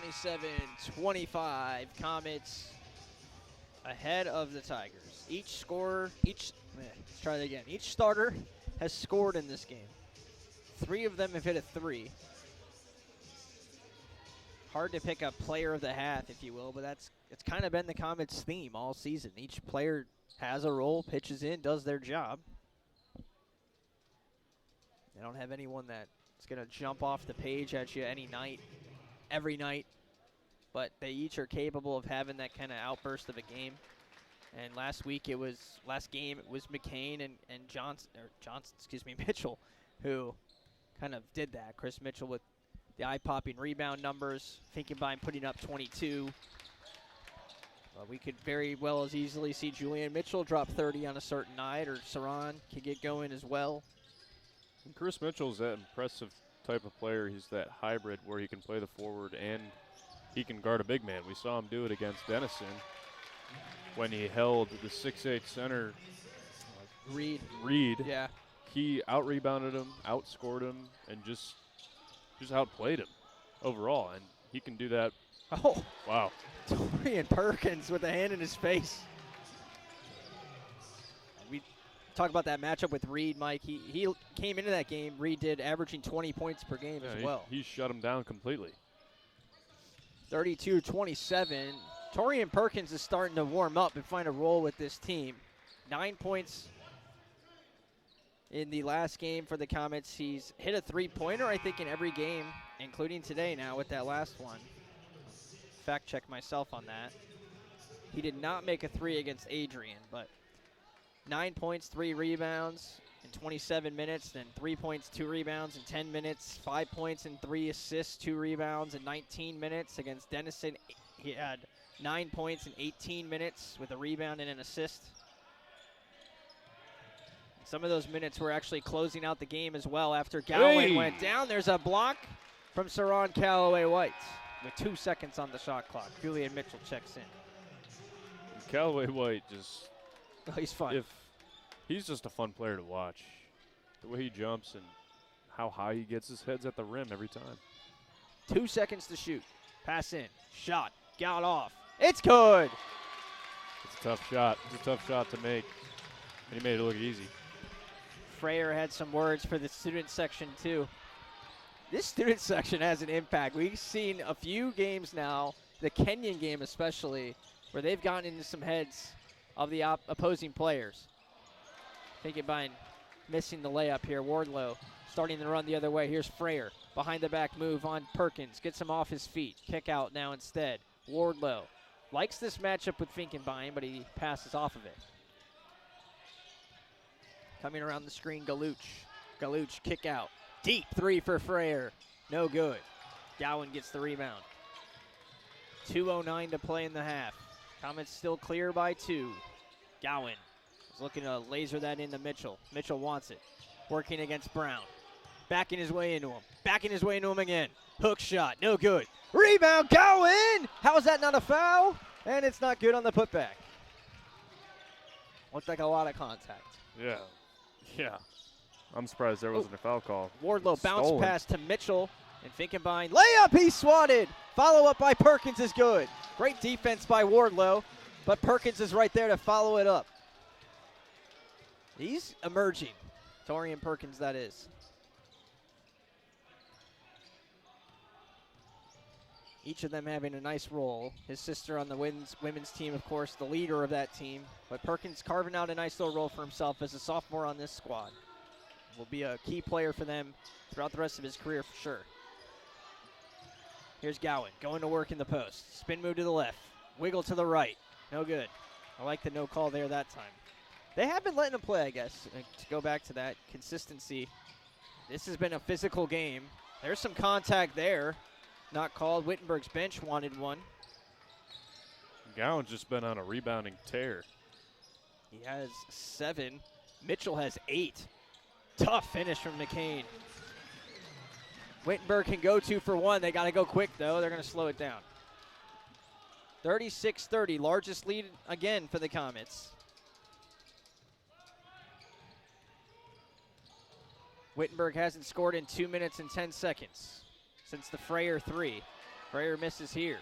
27-25, Comets ahead of the Tigers. Let's try that again. Each starter has scored in this game. 3 of them have hit a 3. Hard to pick a player of the half, if you will, but it's kind of been the Comets' theme all season. Each player has a role, pitches in, does their job. They don't have anyone that's going to jump off the page at you every night, but they each are capable of having that kind of outburst of a game. And last game it was McCain and Mitchell, who kind of did that. Chris Mitchell with the eye-popping rebound numbers, Finkenbein putting up 22. We could very well as easily see Julian Mitchell drop 30 on a certain night, or Saran could get going as well. And Chris Mitchell's that impressive type of player. He's that hybrid where he can play the forward and he can guard a big man. We saw him do it against Denison when he held the 6'8" center, Reed. Yeah. He out-rebounded him, outscored him, and just outplayed him overall. And he can do that. Oh. Wow. Torian Perkins with a hand in his face. We talk about that matchup with Reed, Mike. He came into that game, Reed did, averaging 20 points per game as well. He shut him down completely. 32-27. Torian Perkins is starting to warm up and find a role with this team. 9 points in the last game for the Comets. He's hit a three-pointer, I think, in every game, including today now with that last one. Fact check myself on that. He did not make a 3 against Adrian, but 9 points, 3 rebounds in 27 minutes, then 3 points, 2 rebounds in 10 minutes, 5 points and 3 assists, 2 rebounds in 19 minutes. Against Denison, he had 9 points in 18 minutes with a rebound and an assist. Some of those minutes were actually closing out the game as well after Gowan went down. There's a block from Saran Callaway-White with 2 seconds on the shot clock. Julian Mitchell checks in. Callaway-White just... he's fun. He's just a fun player to watch. The way he jumps and how high he gets his heads at the rim every time. 2 seconds to shoot. Pass in. Shot. Got off. It's good. It's a tough shot. It's a tough shot to make. And he made it look easy. Freyer had some words for the student section, too. This student section has an impact. We've seen a few games now, the Kenyon game especially, where they've gotten into some heads of the opposing players. Finkenbein missing the layup here. Wardlow starting to run the other way. Here's Freyer. Behind the back move on Perkins. Gets him off his feet. Kick out now instead. Wardlow likes this matchup with Finkenbein, but he passes off of it. Coming around the screen, Galuch. Galuch kick out. Deep 3 for Freyer. No good. Gowan gets the rebound. 2:09 to play in the half. Comets still clear by 2. Gowan is looking to laser that into Mitchell. Mitchell wants it. Working against Brown. Backing his way into him. Backing his way into him again. Hook shot. No good. Rebound. Gowan! How is that not a foul? And it's not good on the putback. Looked like a lot of contact. Yeah. Yeah. I'm surprised there wasn't a foul call. Wardlow bounce pass to Mitchell. And Finkenbein. Layup. He swatted. Follow up by Perkins is good. Great defense by Wardlow. But Perkins is right there to follow it up. He's emerging. Torian Perkins, that is. Each of them having a nice role. His sister on the women's team, of course, the leader of that team. But Perkins carving out a nice little role for himself as a sophomore on this squad. Will be a key player for them throughout the rest of his career for sure. Here's Gowan going to work in the post. Spin move to the left. Wiggle to the right. No good. I like the no call there that time. They have been letting him play, I guess. To go back to that consistency, this has been a physical game. There's some contact there. Not called. Wittenberg's bench wanted one. Gowan's just been on a rebounding tear. He has 7. Mitchell has 8. Tough finish from McCain. Wittenberg can go 2 for 1. They got to go quick, though. They're going to slow it down. 36-30, largest lead again for the Comets. Wittenberg hasn't scored in 2 minutes and 10 seconds since the Freyer 3. Prayer misses here.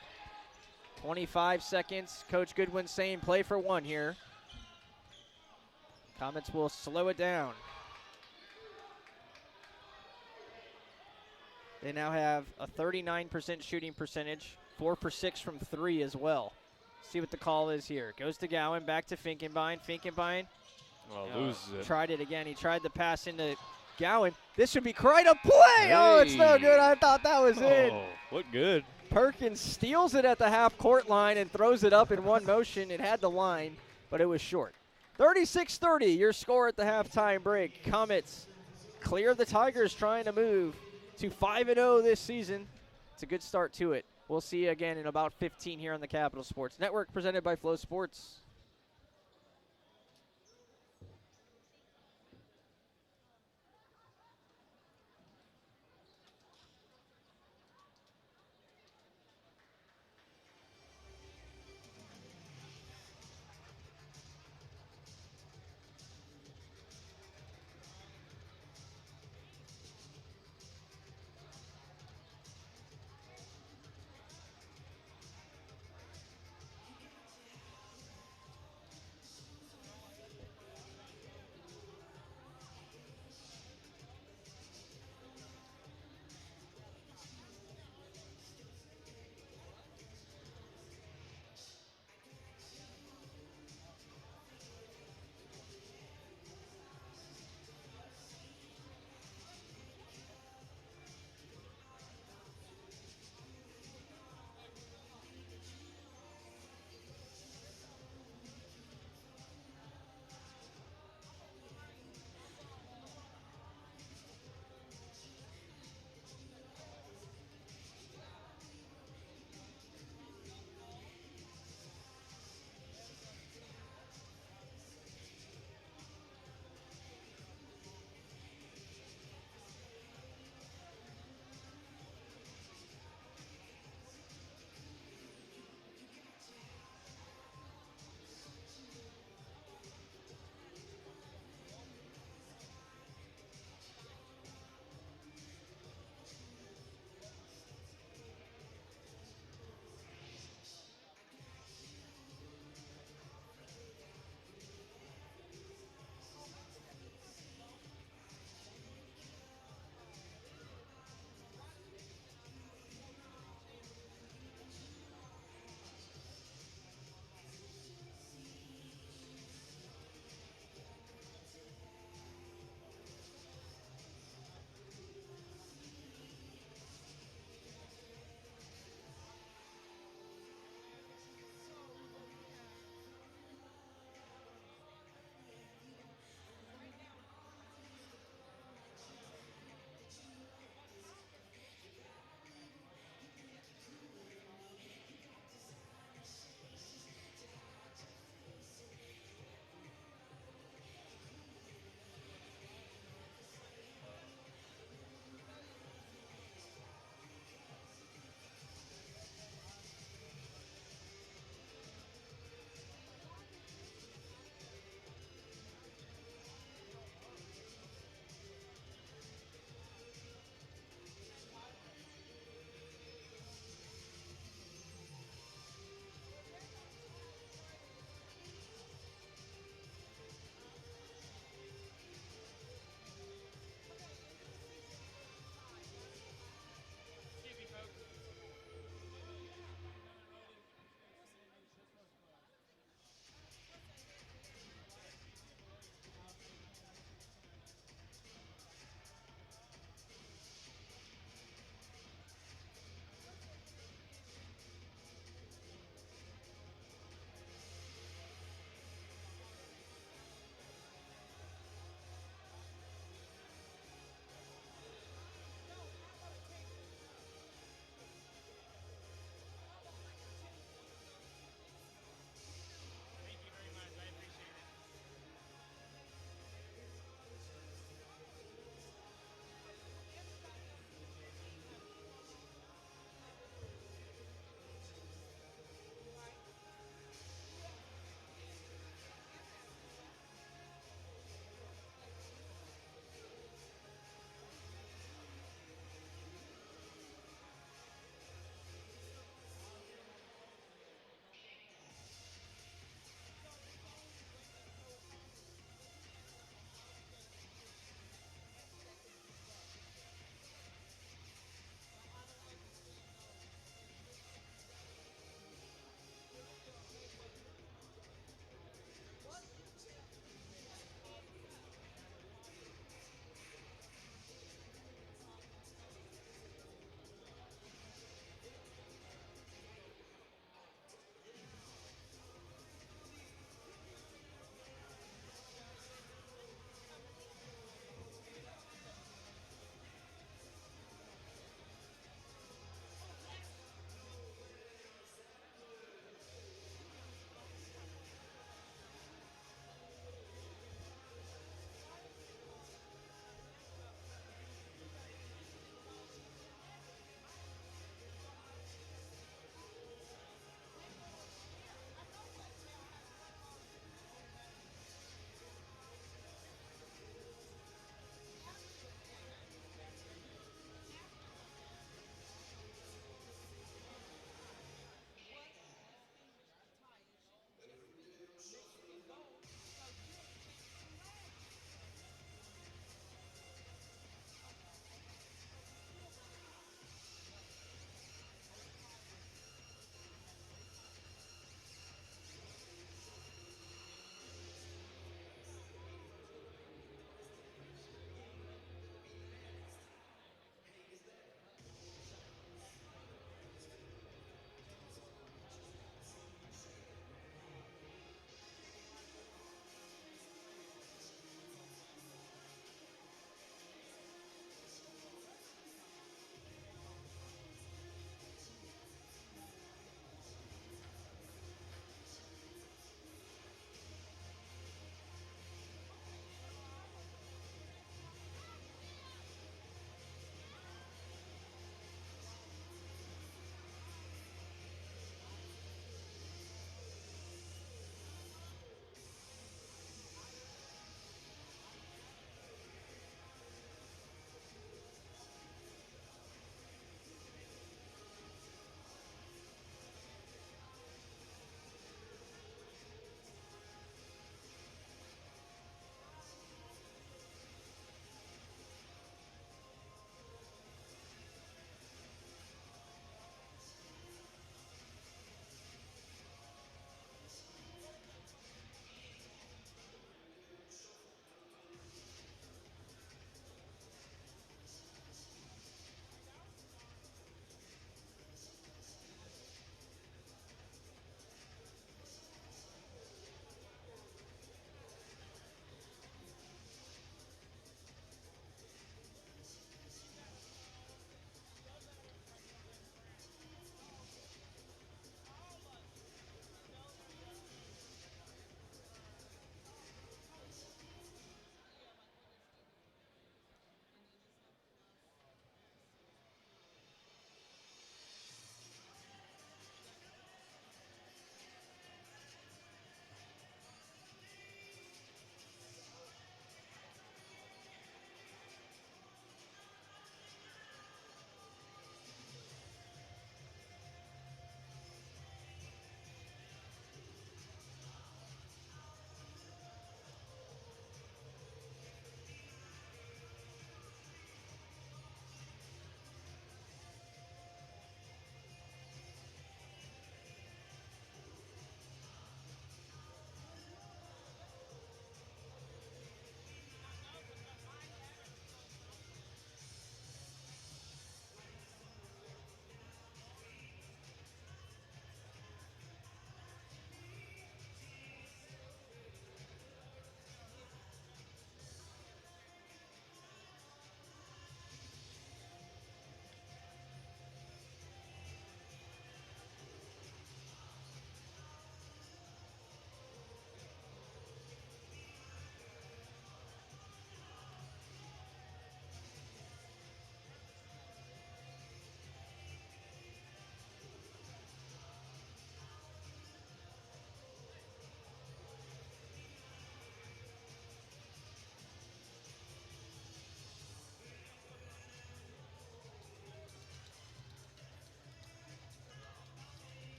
25 seconds. Coach Goodwin saying play for one here. Comets will slow it down. They now have a 39% shooting percentage, 4 for 6 from 3 as well. See what the call is here. Goes to Gowan, back to Finkenbein. Finkenbein Loses it. tried it again. He tried to pass into Gowan. This should be quite a play. Oh, it's no good. I thought that was in. Oh, look good. Perkins steals it at the half-court line and throws it up in one motion. It had the line, but it was short. 36-30, your score at the halftime break. Comets clear of the Tigers trying to move to 5-0 this season. It's a good start to it. We'll see you again in about 15 here on the Capital Sports Network, presented by Flow Sports.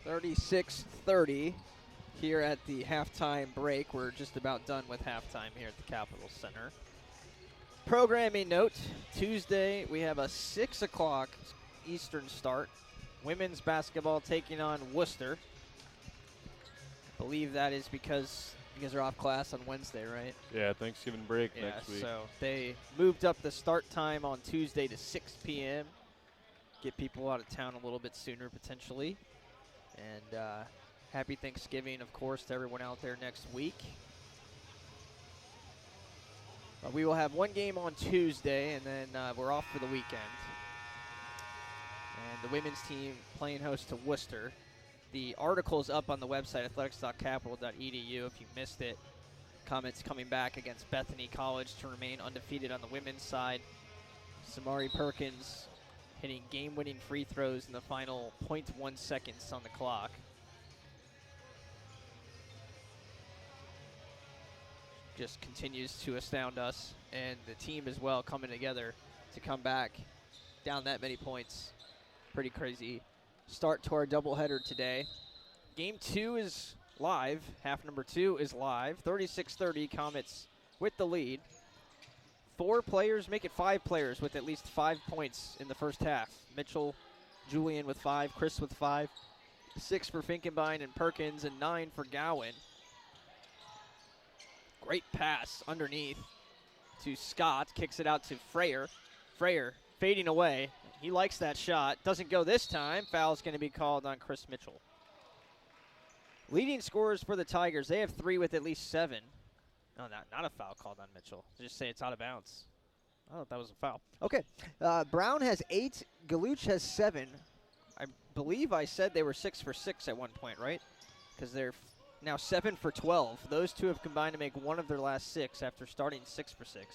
36-30 here at the halftime break. We're just about done with halftime here at the Capitol Center. Programming note, Tuesday we have a 6 o'clock Eastern start. Women's basketball taking on Worcester. I believe that is because you guys are off class on Wednesday, right? Yeah, Thanksgiving break next week. So they moved up the start time on Tuesday to 6 p.m. Get people out of town a little bit sooner potentially. And happy Thanksgiving, of course, to everyone out there next week. We will have one game on Tuesday, and then we're off for the weekend. And the women's team playing host to Worcester. The article's up on the website, athletics.capital.edu, if you missed it. Comets coming back against Bethany College to remain undefeated on the women's side. Samari Perkins hitting game-winning free throws in the final 0.1 seconds on the clock. Just continues to astound us, and the team as well coming together to come back down that many points. Pretty crazy start to our doubleheader today. Game 2 is live. Half number 2 is live. 36-30, Comets with the lead. 4 players make it 5 players with at least 5 points in the first half. Mitchell, Julian with 5, Chris with 5, 6 for Finkenbein and Perkins, and 9 for Gowan. Great pass underneath to Scott. Kicks it out to Freyer. Freyer fading away. He likes that shot. Doesn't go this time. Foul's going to be called on Chris Mitchell. Leading scorers for the Tigers. They have 3 with at least 7. No, not a foul called on Mitchell. Just say it's out of bounds. I thought that was a foul. Okay. Brown has 8. Galuch has 7. I believe I said they were 6 for 6 at one point, right? Because they're now 7 for 12. Those two have combined to make one of their last 6 after starting 6 for 6.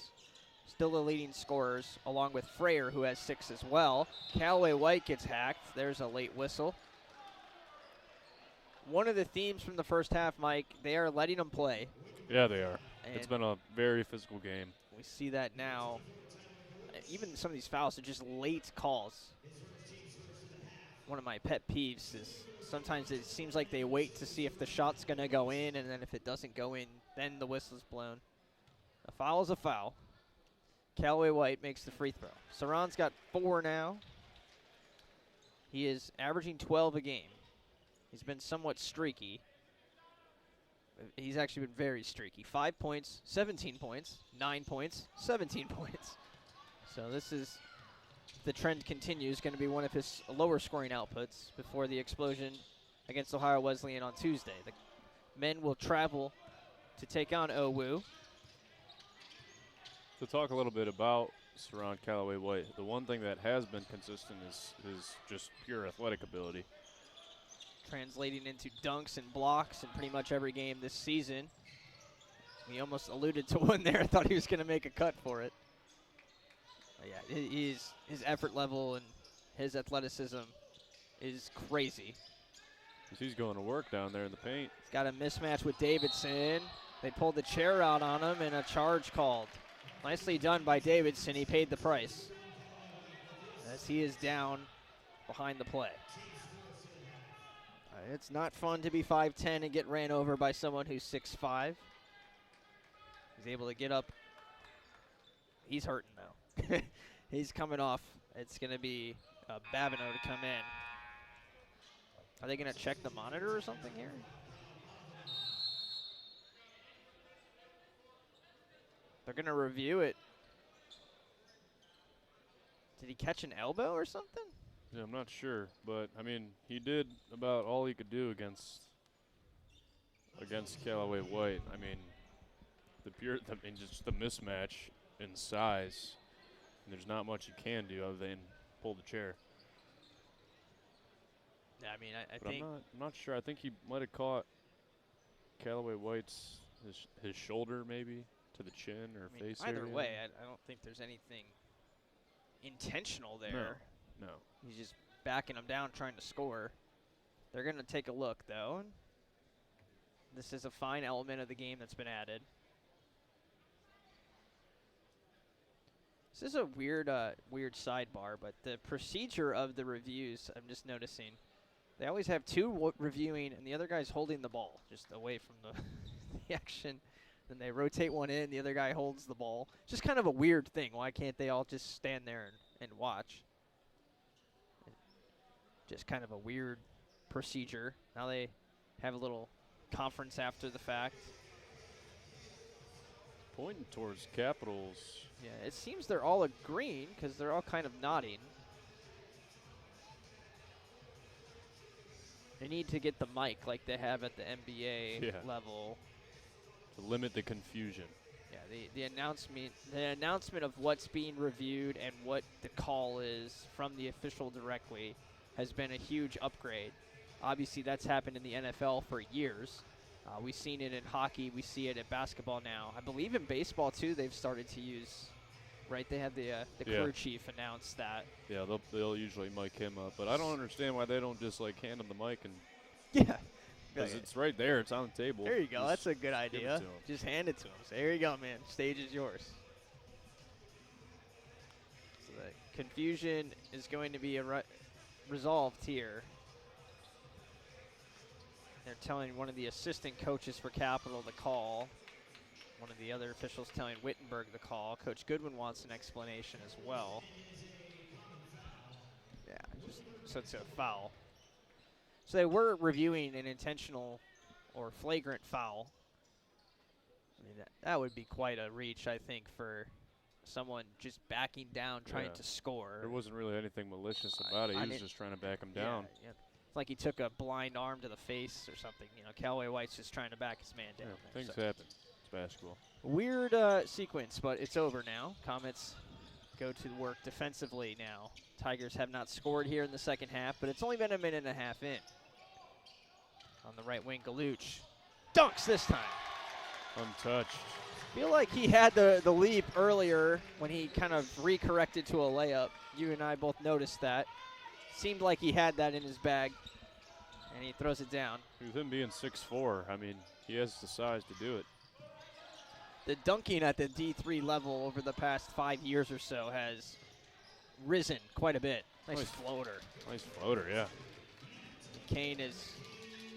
Still the leading scorers, along with Freyer, who has 6 as well. Callaway White gets hacked. There's a late whistle. One of the themes from the first half, Mike, they are letting them play. Yeah, they are. And it's been a very physical game. We see that now. Even some of these fouls are just late calls. One of my pet peeves is sometimes it seems like they wait to see if the shot's going to go in, and then if it doesn't go in, then the whistle's blown. A foul is a foul. Callaway White makes the free throw. Saran's got 4 now. He is averaging 12 a game. He's been somewhat streaky. He's actually been very streaky. 5 points, 17 points, 9 points, 17 points. So this is, the trend continues, going to be one of his lower scoring outputs before the explosion against Ohio Wesleyan on Tuesday. The men will travel to take on OWU. To talk a little bit about Saran Callaway White, the one thing that has been consistent is just pure athletic ability. Translating into dunks and blocks in pretty much every game this season. He almost alluded to one there. I thought he was going to make a cut for it. But yeah, his effort level and his athleticism is crazy. He's going to work down there in the paint. He's got a mismatch with Davidson. They pulled the chair out on him and a charge called. Nicely done by Davidson. He paid the price as he is down behind the play. It's not fun to be 5'10 and get ran over by someone who's 6'5. He's able to get up. He's hurting, though. He's coming off. It's going to be Babineau to come in. Are they going to check the monitor or something here? They're going to review it. Did he catch an elbow or something? Yeah, I'm not sure, but I mean, he did about all he could do against Callaway White. I mean, just the mismatch in size. And there's not much you can do other than pull the chair. Yeah, I mean, I but think I'm not sure. I think he might have caught Callaway White's his shoulder maybe to the chin or face either area. way, I don't think there's anything intentional there. No. He's just backing him down, trying to score. They're going to take a look, though. And this is a fine element of the game that's been added. This is a weird sidebar, but the procedure of the reviews, I'm just noticing, They always have two reviewing, and the other guy's holding the ball just away from the, the action. Then they rotate one in, the other guy holds the ball. Just kind of a weird thing. Why can't they all just stand there and watch? Just kind of a weird procedure. Now they have a little conference after the fact. Pointing towards Capitals. Yeah, it seems they're all agreeing because they're all kind of nodding. They need to get the mic like they have at the NBA level. To limit the confusion. Yeah, the announcement of what's being reviewed and what the call is from the official directly has been a huge upgrade. Obviously, that's happened in the NFL for years. We've seen it in hockey. We see it in basketball now. I believe in baseball, too, they've started to use, right? They have the crew chief announce that. Yeah, they'll usually mic him up. But I don't understand why they don't just, like, hand him the mic. And yeah. Because it's right there. It's on the table. There you go. Just that's a good idea. Just hand it to him. Say, here you go, man. Stage is yours. So the confusion is going to be resolved here. They're telling one of the assistant coaches for Capital the call. One of the other officials telling Wittenberg the call. Coach Goodwin wants an explanation as well. Yeah, so it's a foul. So they were reviewing an intentional or flagrant foul. I mean, that would be quite a reach, I think, for someone just backing down, trying to score. There wasn't really anything malicious about it. He was just trying to back him down. Yeah. It's like he took a blind arm to the face or something. You know, Callaway White's just trying to back his man down. Yeah, things happen. It's basketball. Weird sequence, but it's over now. Comets go to work defensively now. Tigers have not scored here in the second half, but it's only been a minute and a half in. On the right wing, Galuch dunks this time. Untouched. Feel like he had the leap earlier when he kind of recorrected to a layup. You and I both noticed that. Seemed like he had that in his bag, and he throws it down. With him being 6'4", I mean, he has the size to do it. The dunking at the D3 level over the past 5 years or so has risen quite a bit. Nice floater. Nice floater, yeah. Kane is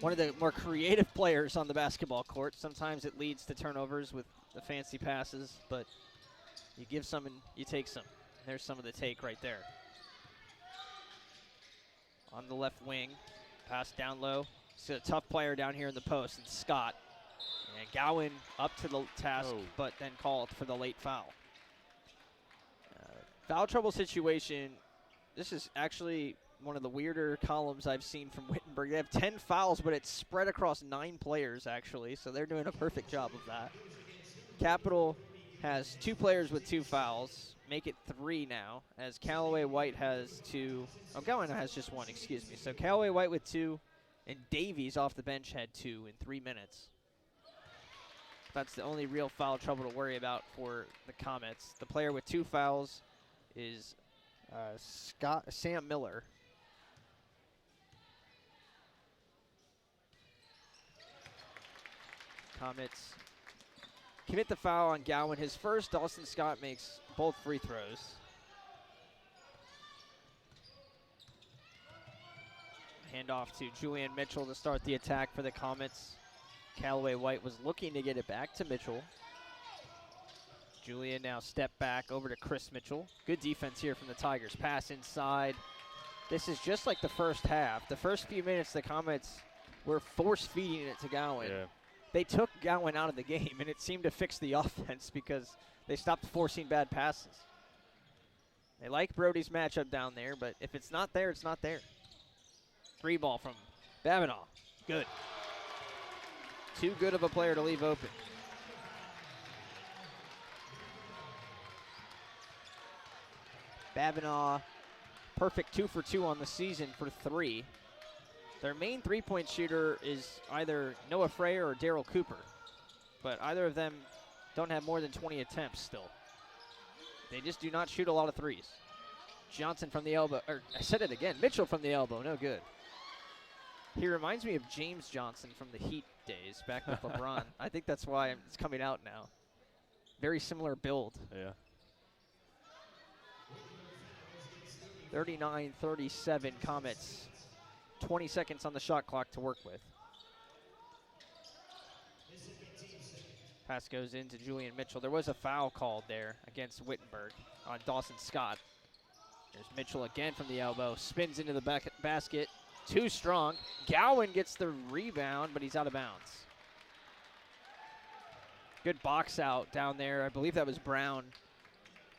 one of the more creative players on the basketball court. Sometimes it leads to turnovers with the fancy passes, but you give some and you take some. There's some of the take right there. On the left wing, pass down low. It's a tough player down here in the post, and Scott. And Gowan up to the task, but then called for the late foul. Foul trouble situation. This is actually one of the weirder columns I've seen from Wittenberg. They have 10 fouls, but it's spread across 9 players, actually, so they're doing a perfect job of that. Capital has 2 players with 2 fouls. Make it 3 now, as Callaway White has 2. Oh, Gowan has just 1, excuse me. So Callaway White with 2, and Davies off the bench had 2 in 3 minutes. That's the only real foul trouble to worry about for the Comets. The player with 2 fouls is Sam Miller. Comets commit the foul on Gowan. His first, Dawson Scott makes both free throws. Hand off to Julian Mitchell to start the attack for the Comets. Callaway White was looking to get it back to Mitchell. Julian now step back over to Chris Mitchell. Good defense here from the Tigers. Pass inside. This is just like the first half. The first few minutes, the Comets were force-feeding it to Gowan. Yeah. They took Gowan out of the game, and it seemed to fix the offense because they stopped forcing bad passes. They like Brody's matchup down there, but if it's not there, it's not there. 3 ball from Babinaw. Good. Too good of a player to leave open. Babinaw, perfect 2 for 2 on the season for 3. Their main three-point shooter is either Noah Freyer or Daryl Cooper, but either of them don't have more than 20 attempts still. They just do not shoot a lot of threes. Johnson from the elbow, or I said it again, Mitchell from the elbow, no good. He reminds me of James Johnson from the Heat days back with LeBron. I think that's why it's coming out now. Very similar build. Yeah. 39-37 Comets 20 seconds on the shot clock to work with. Pass goes into Julian Mitchell. There was a foul called there against Wittenberg on Dawson Scott. There's Mitchell again from the elbow. Spins into the basket. Too strong. Gowan gets the rebound, but he's out of bounds. Good box out down there. I believe that was Brown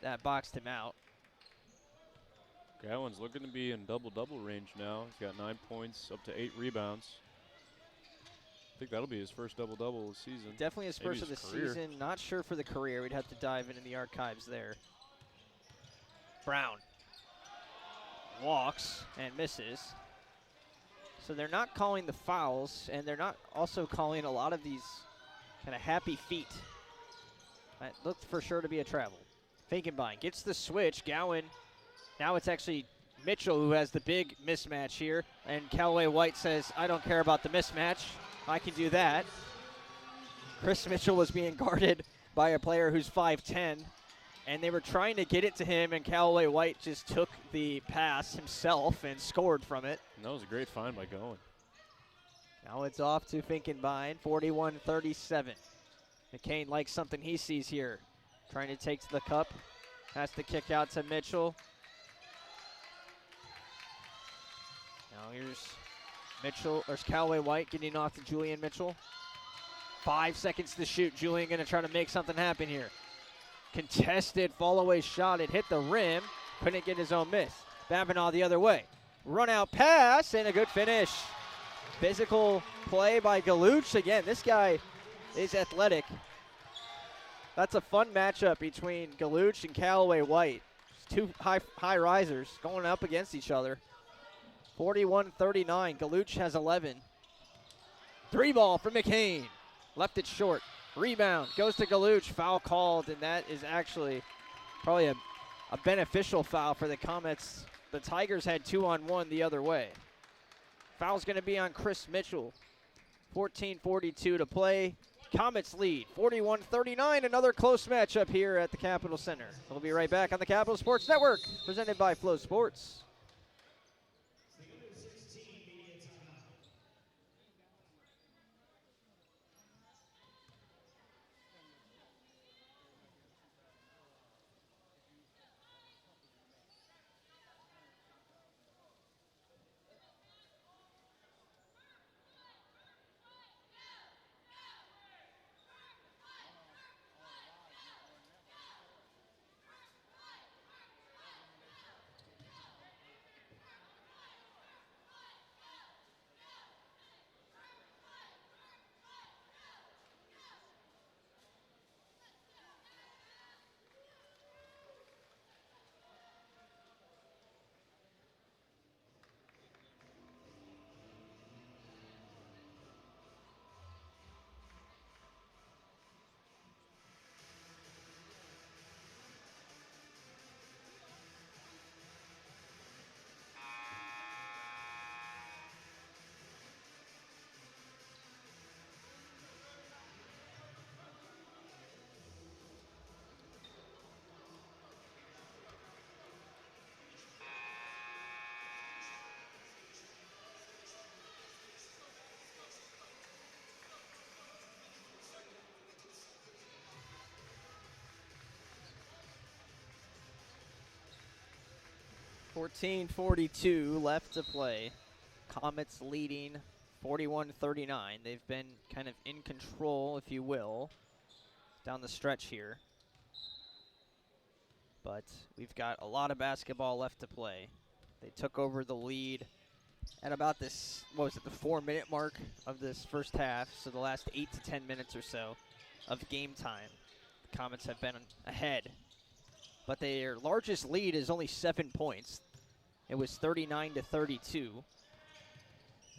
that boxed him out. Gowan's looking to be in double-double range now. He's got 9 points, up to 8 rebounds. I think that'll be his first double-double of the season. Definitely his Maybe first of the career. season. Not sure for the career. We'd have to dive into the archives there. Brown walks and misses. So they're not calling the fouls, and they're not also calling a lot of these kind of happy feet. That looked for sure to be a travel. Finkenbein gets the switch. Gowan. Now it's actually Mitchell who has the big mismatch here. And Callaway White says, I don't care about the mismatch. I can do that. Chris Mitchell was being guarded by a player who's 5'10", and they were trying to get it to him, and Callaway White just took the pass himself and scored from it. And that was a great find by Gowan. Now it's off to Finkenbein, 41-37. McCain likes something he sees here. Trying to take to the cup. Has to kick out to Mitchell. Now here's Mitchell, there's Callaway White getting off to Julian Mitchell. 5 seconds to shoot. Julian going to try to make something happen here. Contested fall-away shot. It hit the rim. Couldn't get his own miss. Babineau the other way. Run out pass and a good finish. Physical play by Galuch. Again, this guy is athletic. That's a fun matchup between Galuch and Callaway White. Two high risers going up against each other. 41-39. Galuch has 11. Three ball for McCain. Left it short. Rebound goes to Galuch. Foul called, and that is actually probably a beneficial foul for the Comets. The Tigers had 2-on-1 the other way. Foul's going to be on Chris Mitchell. 14:42 to play. Comets lead 41-39. Another close matchup here at the Capitol Center. We'll be right back on the Capitol Sports Network, presented by Flow Sports. .42 left to play. Comets leading 41-39. They've been kind of in control, if you will, down the stretch here. But we've got a lot of basketball left to play. They took over the lead at about this, what was it, the 4-minute mark of this first half. So the last 8 to 10 minutes or so of game time, the Comets have been ahead. But their largest lead is only 7 points. It was 39-32.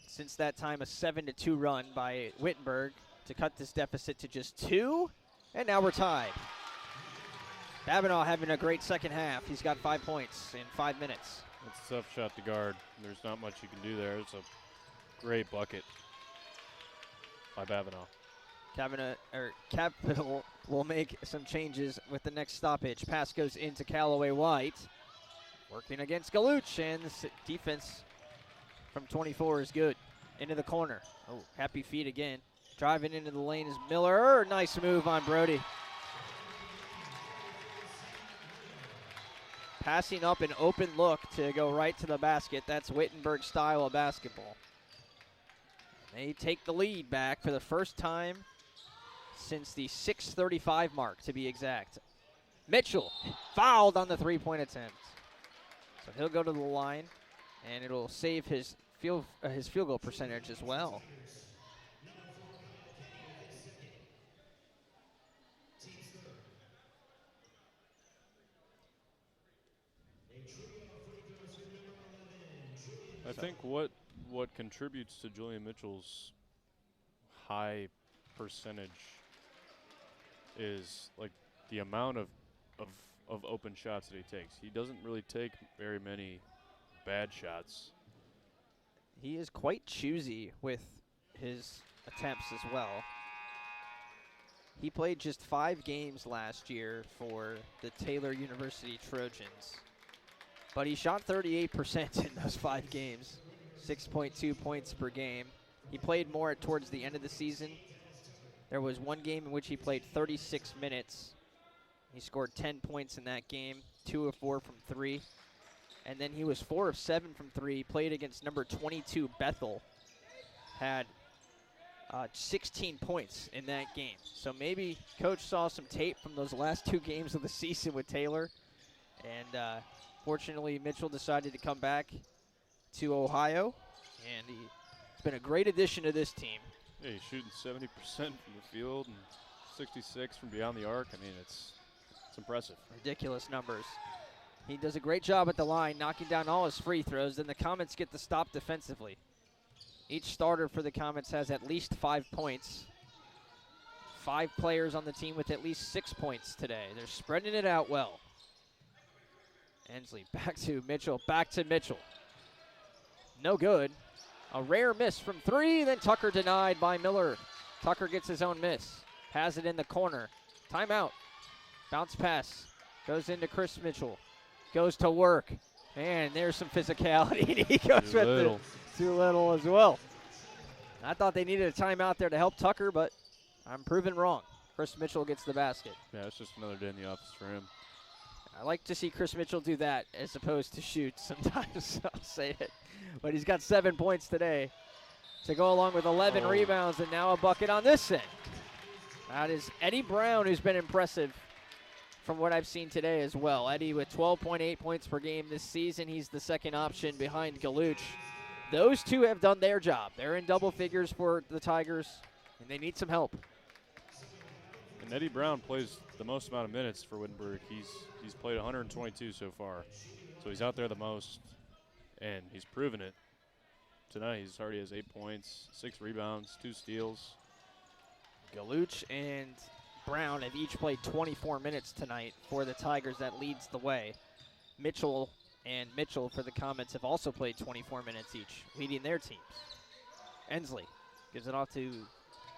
Since that time, a 7-2 run by Wittenberg to cut this deficit to just 2, and now we're tied. Babineau having a great second half. He's got 5 points in 5 minutes. It's a tough shot to guard. There's not much you can do there. It's a great bucket by Babineau. Capital will make some changes with the next stoppage. Pass goes into Callaway White. Working against Galuch, and the defense from 24 is good. Into the corner. Oh, happy feet again. Driving into the lane is Miller. Nice move on Brody. Passing up an open look to go right to the basket. That's Wittenberg style of basketball. They take the lead back for the first time since the 6:35 mark, to be exact. Mitchell fouled on the three-point attempt. So he'll go to the line, and it'll save his field goal percentage as well. I think what contributes to Julian Mitchell's high percentage is like the amount of open shots that he takes. He doesn't really take very many bad shots. He is quite choosy with his attempts as well. He played just 5 games last year for the Taylor University Trojans, but he shot 38% in those 5 games, 6.2 points per game. He played more towards the end of the season. There was one game in which he played 36 minutes. He scored 10 points in that game, 2 of 4 from 3. And then he was 4 of 7 from 3, played against number 22 Bethel, had 16 points in that game. So maybe coach saw some tape from those last 2 games of the season with Taylor. And fortunately, Mitchell decided to come back to Ohio. And he's been a great addition to this team. Yeah, he's shooting 70% from the field and 66 from beyond the arc. I mean, it's impressive. Ridiculous numbers. He does a great job at the line, knocking down all his free throws. Then the Comets get the stop defensively. Each starter for the Comets has at least 5 points. 5 players on the team with at least 6 points today. They're spreading it out well. Ensley back to Mitchell, No good. A rare miss from 3, then Tucker denied by Miller. Tucker gets his own miss. Has it in the corner. Timeout. Bounce pass. Goes into Chris Mitchell. Goes to work. And there's some physicality. He goes with it. Too little as well. I thought they needed a timeout there to help Tucker, but I'm proven wrong. Chris Mitchell gets the basket. Yeah, it's just another day in the office for him. I like to see Chris Mitchell do that as opposed to shoot sometimes. I'll say it. But he's got 7 points today to go along with 11 rebounds and now a bucket on this end. That is Eddie Brown, who's been impressive from what I've seen today as well. Eddie with 12.8 points per game this season. He's the second option behind Galuch. Those two have done their job. They're in double figures for the Tigers, and they need some help. And Eddie Brown plays the most amount of minutes for Wittenberg. He's played 122 so far, so he's out there the most, and he's proven it. Tonight he's already has 8 points, 6 rebounds, 2 steals. Galuch and Brown have each played 24 minutes tonight for the Tigers. That leads the way. Mitchell and Mitchell for the Comets have also played 24 minutes each, leading their teams. Ensley gives it off to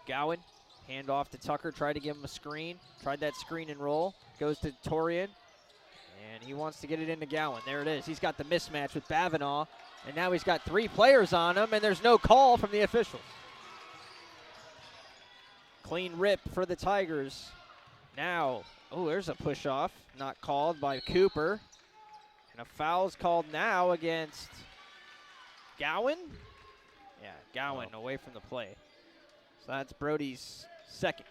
Gowan. Hand off to Tucker, tried to give him a screen. Tried that screen and roll. Goes to Torian. And he wants to get it into Gowan. There it is. He's got the mismatch with Bavanaugh. And now he's got 3 players on him, and there's no call from the officials. Clean rip for the Tigers. Now, there's a push-off. Not called by Cooper. And a foul's called now against Gowan? Yeah, Gowan away from the play. So that's Brody's second.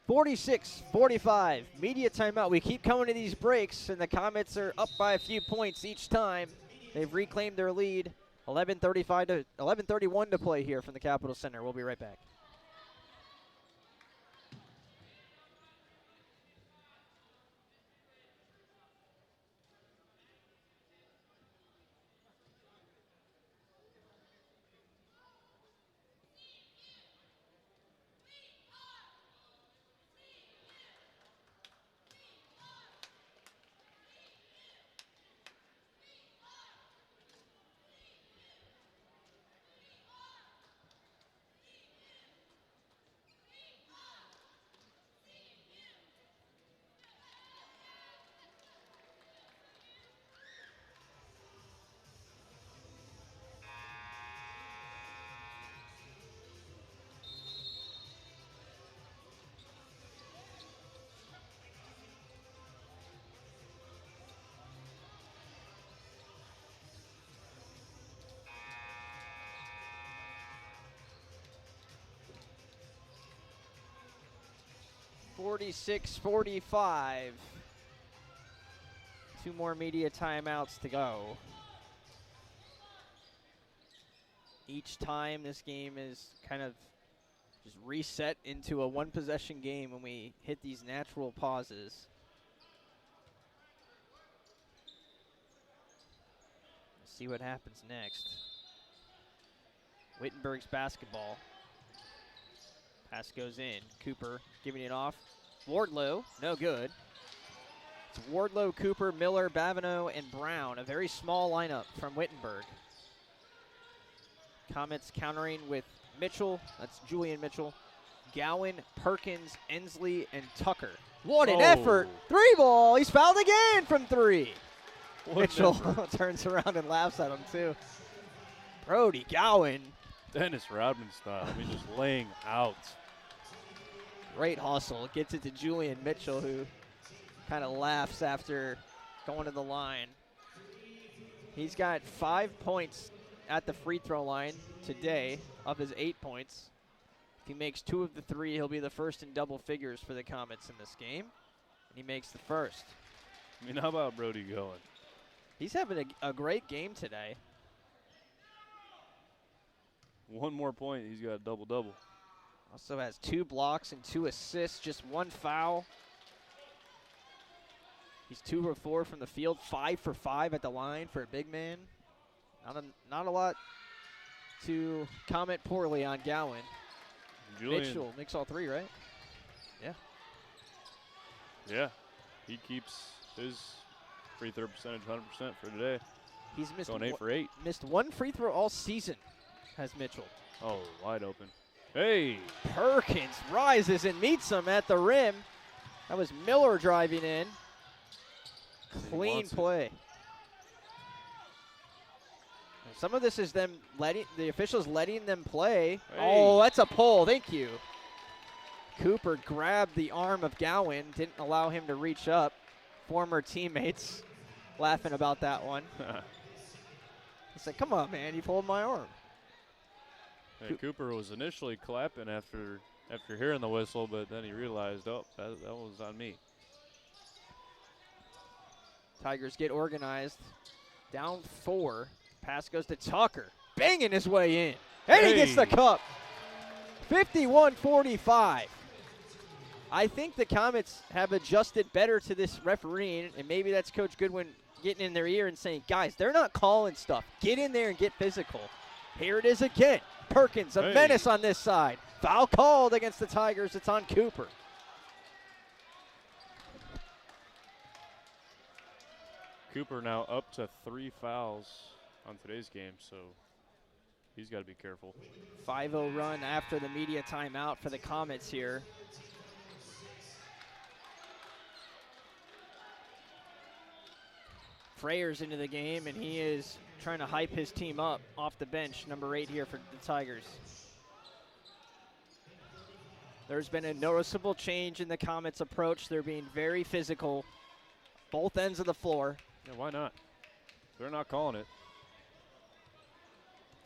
46-45, media timeout. We keep coming to these breaks, and the Comets are up by a few points each time. They've reclaimed their lead. 11:31 to play here from the Capitol Center. We'll be right back. 46-45. 2 more media timeouts to go. Each time this game is kind of just reset into a one-possession game when we hit these natural pauses. Let's see what happens next. Wittenberg's basketball. Pass goes in. Cooper giving it off. Wardlow, no good. It's Wardlow, Cooper, Miller, Babineau, and Brown. A very small lineup from Wittenberg. Comets countering with Mitchell. That's Julian Mitchell. Gowan, Perkins, Ensley, and Tucker. What an effort. 3 ball. He's fouled again from 3. Mitchell turns around and laughs at him, too. Brody Gowan. Dennis Rodman style. I mean, just laying out. Great hustle. Gets it to Julian Mitchell, who kind of laughs after going to the line. He's got 5 points at the free throw line today of his 8 points. If he makes 2 of the 3, he'll be the first in double figures for the Comets in this game. And he makes the first. I mean, how about Brody going? He's having a great game today. 1 more point, he's got a double-double. Also has 2 blocks and 2 assists, just 1 foul. He's 2 for 4 from the field, 5 for 5 at the line for a big man. Not a lot to comment poorly on Gowan. Mitchell makes all 3, right? Yeah. Yeah. He keeps his free throw percentage 100% for today. He's missed going 8 for 8. Missed 1 free throw all season, has Mitchell. Oh, wide open. Hey! Perkins rises and meets him at the rim. That was Miller driving in. Clean play. Some of this is them the officials letting them play. Hey. Oh, that's a pull. Thank you. Cooper grabbed the arm of Gowan, didn't allow him to reach up. Former teammates laughing about that one. He said, come on, man, you pulled my arm. Hey, Cooper was initially clapping after hearing the whistle, but then he realized, oh, that was on me. Tigers get organized. Down 4. Pass goes to Tucker. Banging his way in. And he gets the cup. 51-45. I think the Comets have adjusted better to this refereeing, and maybe that's Coach Goodwin getting in their ear and saying, guys, they're not calling stuff. Get in there and get physical. Here it is again. Perkins, a menace on this side. Foul called against the Tigers. It's on Cooper. Cooper now up to 3 fouls on today's game, so he's got to be careful. 5-0 run after the media timeout for the Comets here. Freyer's into the game, and he is trying to hype his team up off the bench, number 8 here for the Tigers. There's been a noticeable change in the Comets' approach. They're being very physical, both ends of the floor. Yeah, why not? They're not calling it.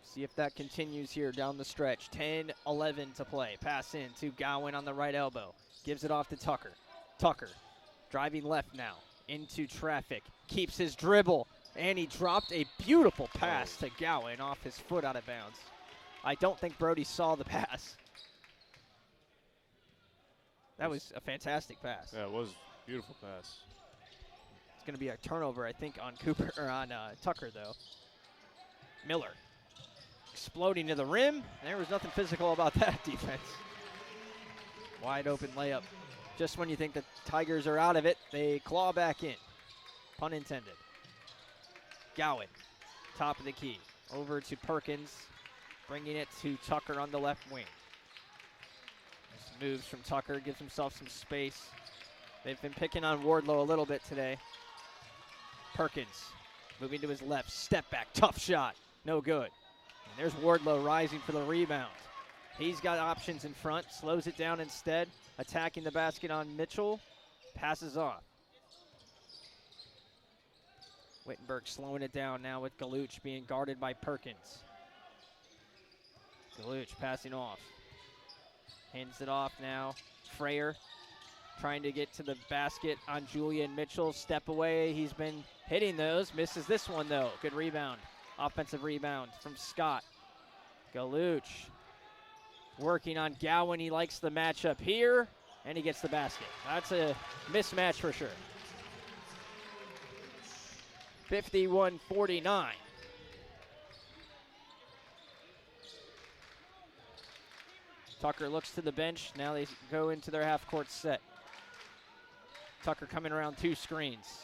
See if that continues here down the stretch. 10-11 to play. Pass in to Gowan on the right elbow. Gives it off to Tucker. Tucker driving left now into traffic. Keeps his dribble. And he dropped a beautiful pass to Gowan off his foot out of bounds. I don't think Brody saw the pass. That was a fantastic pass. Yeah, it was a beautiful pass. It's going to be a turnover, I think, on Cooper or on Tucker, though. Miller exploding to the rim. There was nothing physical about that defense. Wide open layup. Just when you think the Tigers are out of it, they claw back in. Pun intended. Gowan, top of the key. Over to Perkins, bringing it to Tucker on the left wing. Moves from Tucker, gives himself some space. They've been picking on Wardlow a little bit today. Perkins moving to his left, step back, tough shot, no good. And there's Wardlow rising for the rebound. He's got options in front, slows it down instead, attacking the basket on Mitchell, passes off. Wittenberg slowing it down now with Galuch being guarded by Perkins. Galuch passing off. Hands it off now. Freyer trying to get to the basket on Julian Mitchell. Step away. He's been hitting those. Misses this one, though. Good rebound. Offensive rebound from Scott. Galuch working on Gowan. He likes the matchup here, and he gets the basket. That's a mismatch for sure. 51-49. Tucker looks to the bench. Now they go into their half-court set. Tucker coming around 2 screens.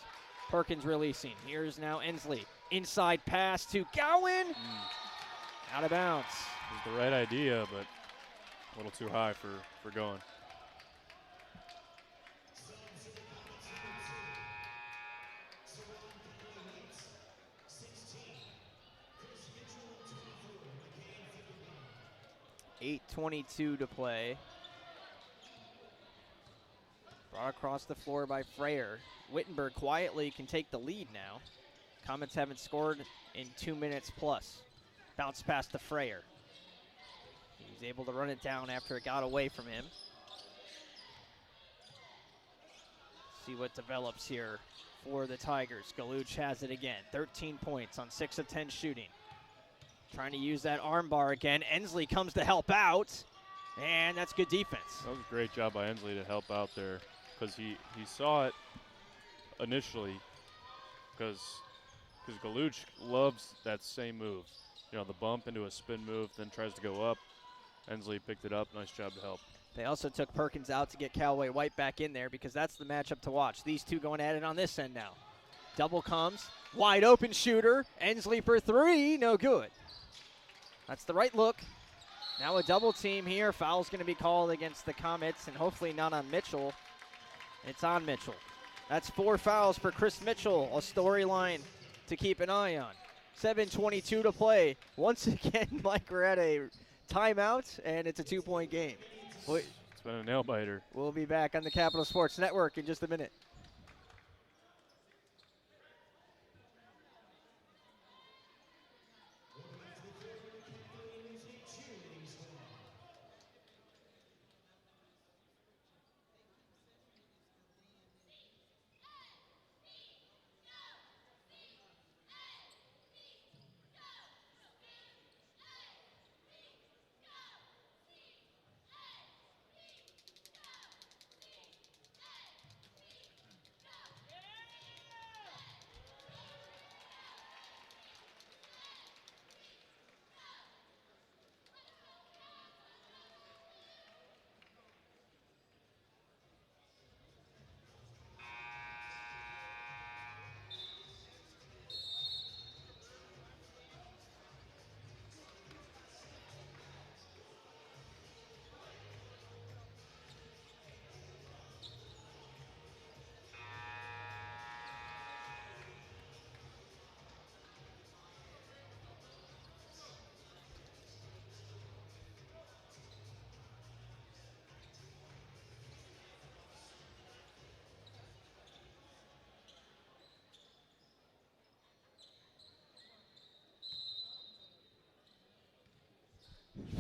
Perkins releasing. Here's now Ensley. Inside pass to Gowan. Out of bounds. It was the right idea, but a little too high for going. .8:22 to play. Brought across the floor by Freyer. Wittenberg quietly can take the lead now. Comets haven't scored in 2 minutes plus. Bounce pass to Freyer. He's able to run it down after it got away from him. See what develops here for the Tigers. Galuch has it again. 13 points on 6 of 10 shooting. Trying to use that arm bar again. Ensley comes to help out, and that's good defense. That was a great job by Ensley to help out there, because he saw it initially, because Galuch loves that same move. You know, the bump into a spin move, then tries to go up. Ensley picked it up. Nice job to help. They also took Perkins out to get Callaway White back in there, because that's the matchup to watch. These two going at it on this end now. Double comes. Wide open shooter. Ensley for 3. No good. That's the right look. Now a double team here. Foul's going to be called against the Comets, and hopefully not on Mitchell. It's on Mitchell. That's 4 fouls for Chris Mitchell, a storyline to keep an eye on. 7:22 to play. Once again, Mike, we're at a timeout, and it's a 2-point game. It's been a nail biter. We'll be back on the Capital Sports Network in just a minute.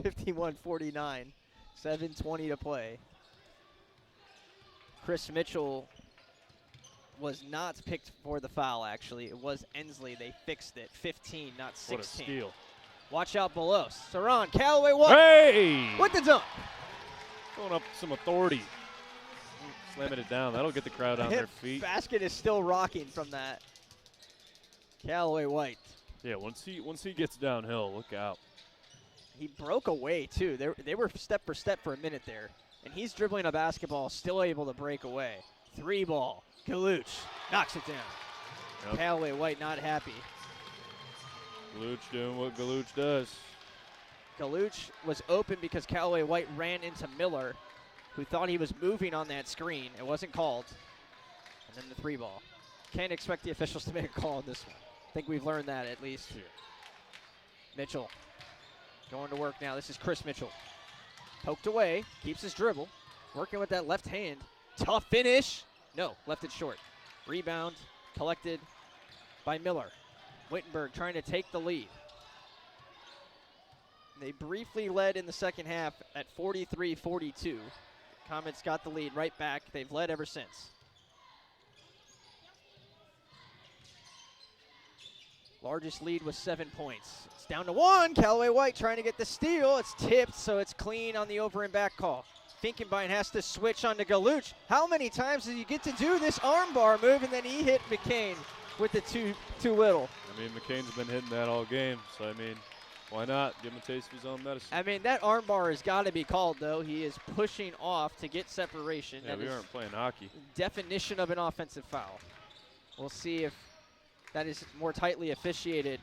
(51-49), 7:20 to play. Chris Mitchell was not picked for the foul, actually. It was Ensley. They fixed it. 15, not 16. What a steal. Watch out below. Saran, Callaway White. Hey! With the dunk. Going up some authority. Slamming it down. That'll get the crowd on their feet. Basket is still rocking from that. Callaway White. Yeah, once he gets downhill, look out. He broke away, too. They were step for step for a minute there. And he's dribbling a basketball, still able to break away. 3 ball. Galuch knocks it down. Yep. Callaway White not happy. Galuch doing what Galuch does. Galuch was open because Callaway White ran into Miller, who thought he was moving on that screen. It wasn't called. And then the 3 ball. Can't expect the officials to make a call on this one. I think we've learned that at least. Yeah. Mitchell going to work now. This is Chris Mitchell. Poked away, keeps his dribble, working with that left hand. Tough finish. No, left it short. Rebound collected by Miller. Wittenberg trying to take the lead. They briefly led in the second half at 43-42. Comets got the lead right back. They've led ever since. Largest lead was 7 points. It's down to 1. Callaway White trying to get the steal. It's tipped, so it's clean on the over and back call. Finkenbein has to switch on to Galuch. How many times did you get to do this armbar move, and then he hit McCain with the too little? I mean, McCain's been hitting that all game, so I mean, why not give him a taste of his own medicine? I mean, that armbar has got to be called, though. He is pushing off to get separation. Yeah, we aren't playing hockey. Definition of an offensive foul. We'll see if that is more tightly officiated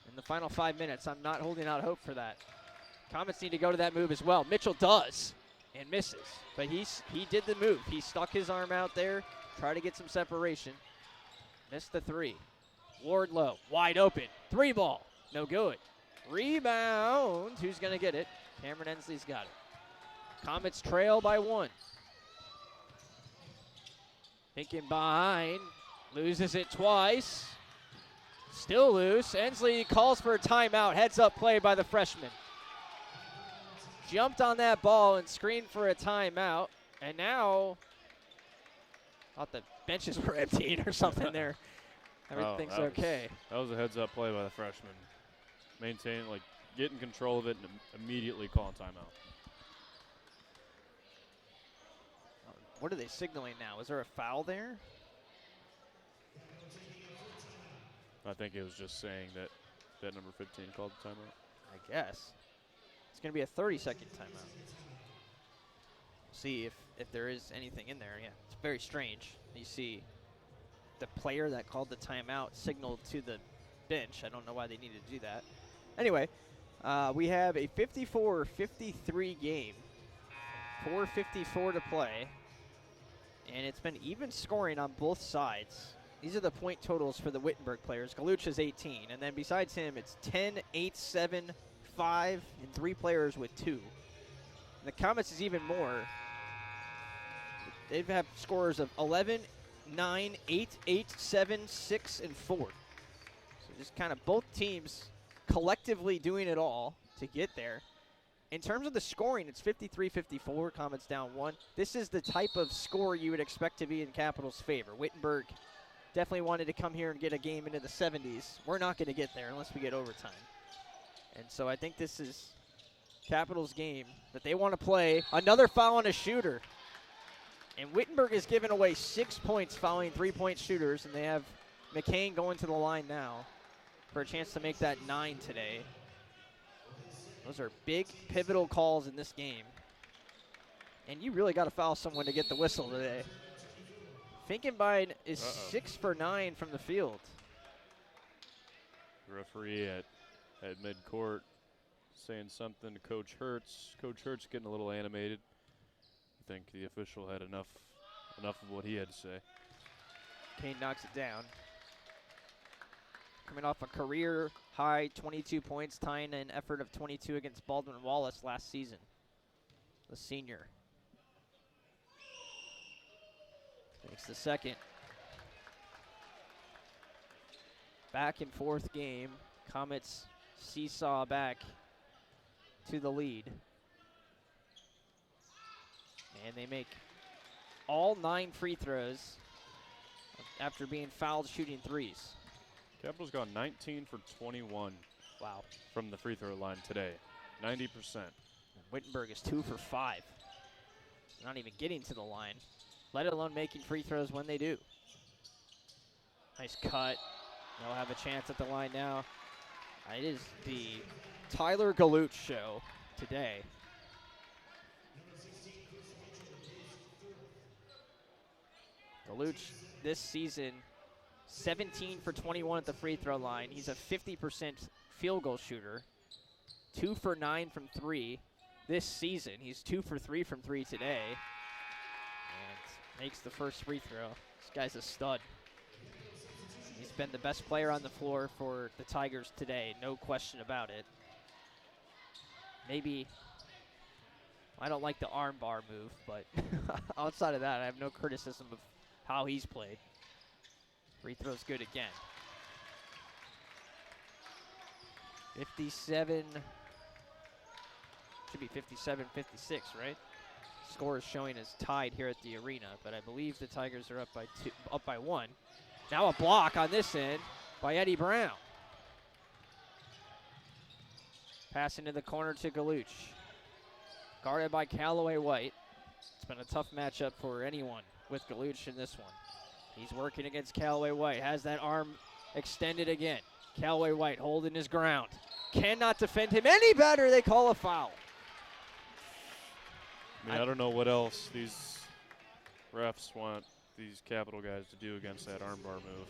in the final 5 minutes. I'm not holding out hope for that. Comets need to go to that move as well. Mitchell does and misses, but he did the move. He stuck his arm out there, tried to get some separation. Missed the 3. Wardlow, wide open. 3 ball, no good. Rebound, who's going to get it? Cameron Ensley's got it. Comets trail by 1. Finkenbein loses it twice. Still loose. Ensley calls for a timeout. Heads up play by the freshman. Jumped on that ball and screened for a timeout. And now, thought the benches were emptied or something there. Everything's okay. That was a heads up play by the freshman. Maintaining, getting control of it and immediately calling timeout. What are they signaling now? Is there a foul there? I think it was just saying that number 15 called the timeout. I guess. It's going to be a 30-second timeout. See if there is anything in there. Yeah, it's very strange. You see the player that called the timeout signaled to the bench. I don't know why they needed to do that. Anyway, we have a 54-53 game. 4:54 to play. And it's been even scoring on both sides. These are the point totals for the Wittenberg players. Galuch is 18. And then besides him, it's 10, 8, 7, 5, and 3 players with 2. And the Comets is even more. They have scores of 11, 9, 8, 8, 7, 6, and 4. So just kind of both teams collectively doing it all to get there. In terms of the scoring, it's 53-54, Comets down 1. This is the type of score you would expect to be in Capital's favor. Wittenberg definitely wanted to come here and get a game into the 70s. We're not going to get there unless we get overtime. And so I think this is Capital's game that they want to play. Another foul on a shooter. And Wittenberg has given away 6 points fouling 3-point shooters, and they have McCain going to the line now for a chance to make that 9 today. Those are big, pivotal calls in this game. And you really got to foul someone to get the whistle today. Finkenbein is 6 for 9 from the field. The referee at midcourt saying something to Coach Hertz. Coach Hertz getting a little animated. I think the official had enough of what he had to say. Kane knocks it down. Coming off a career high 22 points, tying an effort of 22 against Baldwin Wallace last season. The senior. Takes the second. Back and forth game. Comets seesaw back to the lead. And they make all 9 free throws after being fouled shooting threes. Capital's gone 19 for 21. Wow. From the free throw line today. 90%. Wittenberg is 2 for 5. Not even getting to the line, let alone making free throws when they do. Nice cut. They'll have a chance at the line now. It is the Tyler Galuch show today. Galuch this season, 17 for 21 at the free throw line. He's a 50% field goal shooter. 2 for 9 from 3 this season. He's 2 for 3 from 3 today. And makes the first free throw. This guy's a stud. He's been the best player on the floor for the Tigers today, no question about it. Maybe, I don't like the arm bar move, but outside of that, I have no criticism of how he's played. Free throw's good again. 57, should be 57-56, right? score is showing as tied here at the arena, but I believe the Tigers are up by 1. Now a block on this end by Eddie Brown. Pass into the corner to Galuch. Guarded by Callaway White. It's been a tough matchup for anyone with Galuch in this one. He's working against Callaway White. Has that arm extended again. Callaway White holding his ground. Cannot defend him any better. They call a foul. I don't know what else these refs want these Capital guys to do against that armbar move.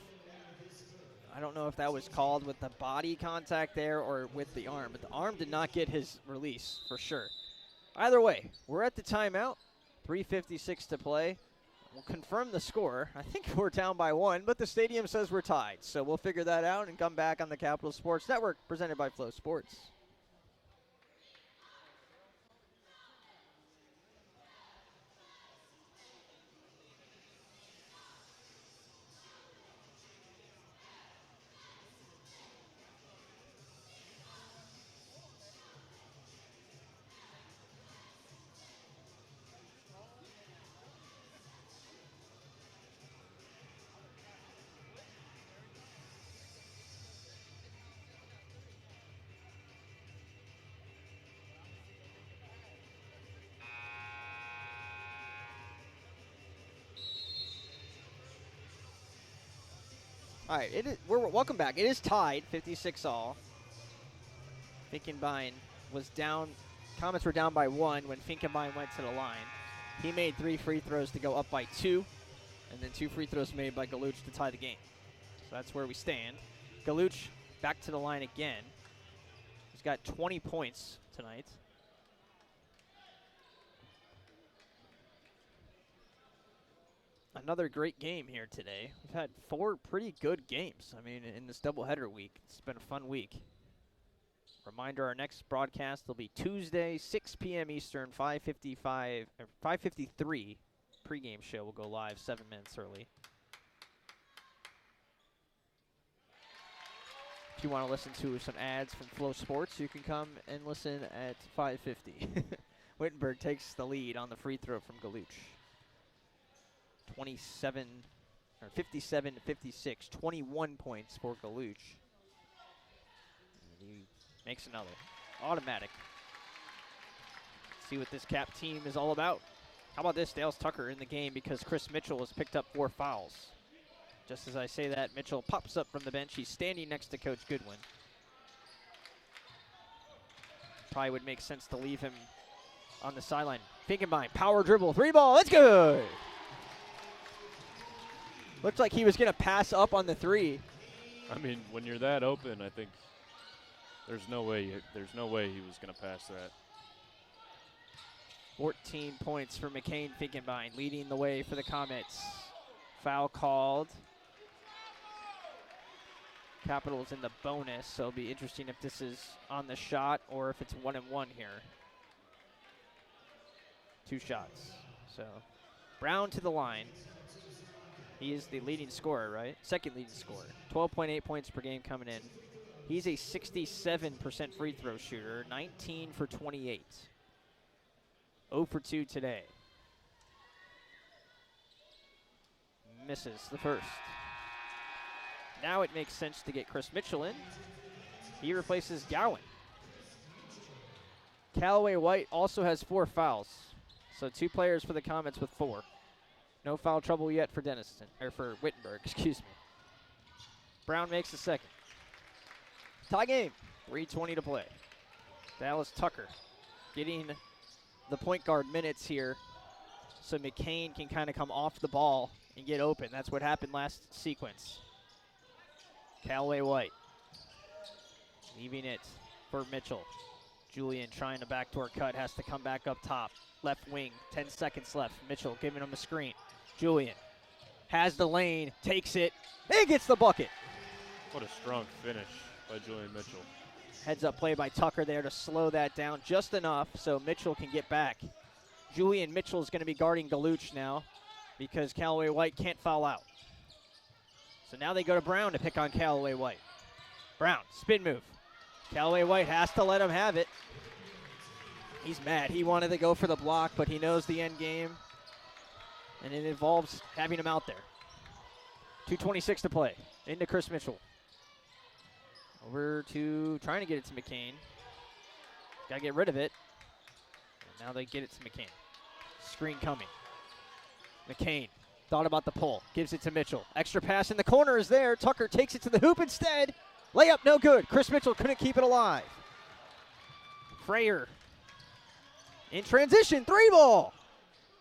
I don't know if that was called with the body contact there or with the arm, but the arm did not get his release for sure. Either way, we're at the timeout. 3:56 to play. We'll confirm the score. I think we're down by 1, but the stadium says we're tied. So we'll figure that out and come back on the Capital Sports Network, presented by Flo Sports. All right, we're welcome back. It is tied, 56 all. Finkenbein was down. Comets were down by 1 when Finkenbein went to the line. He made 3 free throws to go up by 2, and then 2 free throws made by Galuch to tie the game. So that's where we stand. Galuch back to the line again. He's got 20 points tonight. Another great game here today. We've had 4 pretty good games. I mean, in this doubleheader week, it's been a fun week. Reminder, our next broadcast will be Tuesday, 6 p.m. Eastern, 5:53. Pregame show will go live 7 minutes early. If you want to listen to some ads from Flo Sports, you can come and listen at 5:50. Wittenberg takes the lead on the free throw from Galuch. 57-56, 21 points for Galuch. And he makes another. Automatic. See what this Cap team is all about. How about this? Dales Tucker in the game because Chris Mitchell has picked up 4 fouls. Just as I say that, Mitchell pops up from the bench. He's standing next to Coach Goodwin. Probably would make sense to leave him on the sideline. Finkenbein, power dribble, 3 ball, that's good! Looked like he was going to pass up on the 3. I mean, when you're that open, I think there's no way he was going to pass that. 14 points for McCain Finkenbein, leading the way for the Comets. Foul called. Capitals in the bonus, so it'll be interesting if this is on the shot or if it's 1-1 here. 2 shots. So Brown to the line. He is the leading scorer, right? Second leading scorer. 12.8 points per game coming in. He's a 67% free throw shooter, 19 for 28. 0 for 2 today. Misses the first. Now it makes sense to get Chris Mitchell in. He replaces Gowan. Callaway White also has 4 fouls. So 2 players for the Comets with 4. No foul trouble yet for for Wittenberg, excuse me. Brown makes the second. Tie game, 3:20 to play. Dallas Tucker getting the point guard minutes here so McCain can kind of come off the ball and get open. That's what happened last sequence. Callaway White leaving it for Mitchell. Julian trying to backdoor cut, has to come back up top. Left wing, 10 seconds left. Mitchell giving him a screen. Julian has the lane, takes it, and gets the bucket. What a strong finish by Julian Mitchell. Heads up play by Tucker there to slow that down just enough so Mitchell can get back. Julian Mitchell is going to be guarding Galuch now because Callaway White can't foul out. So now they go to Brown to pick on Callaway White. Brown, spin move. Callaway White has to let him have it. He's mad. He wanted to go for the block, but he knows the end game, and it involves having him out there. 2:26 to play. Into Chris Mitchell. Over to trying to get it to McCain. Got to get rid of it. And now they get it to McCain. Screen coming. McCain thought about the pull. Gives it to Mitchell. Extra pass in the corner is there. Tucker takes it to the hoop instead. Layup no good. Chris Mitchell couldn't keep it alive. Frayer. In transition. 3-ball.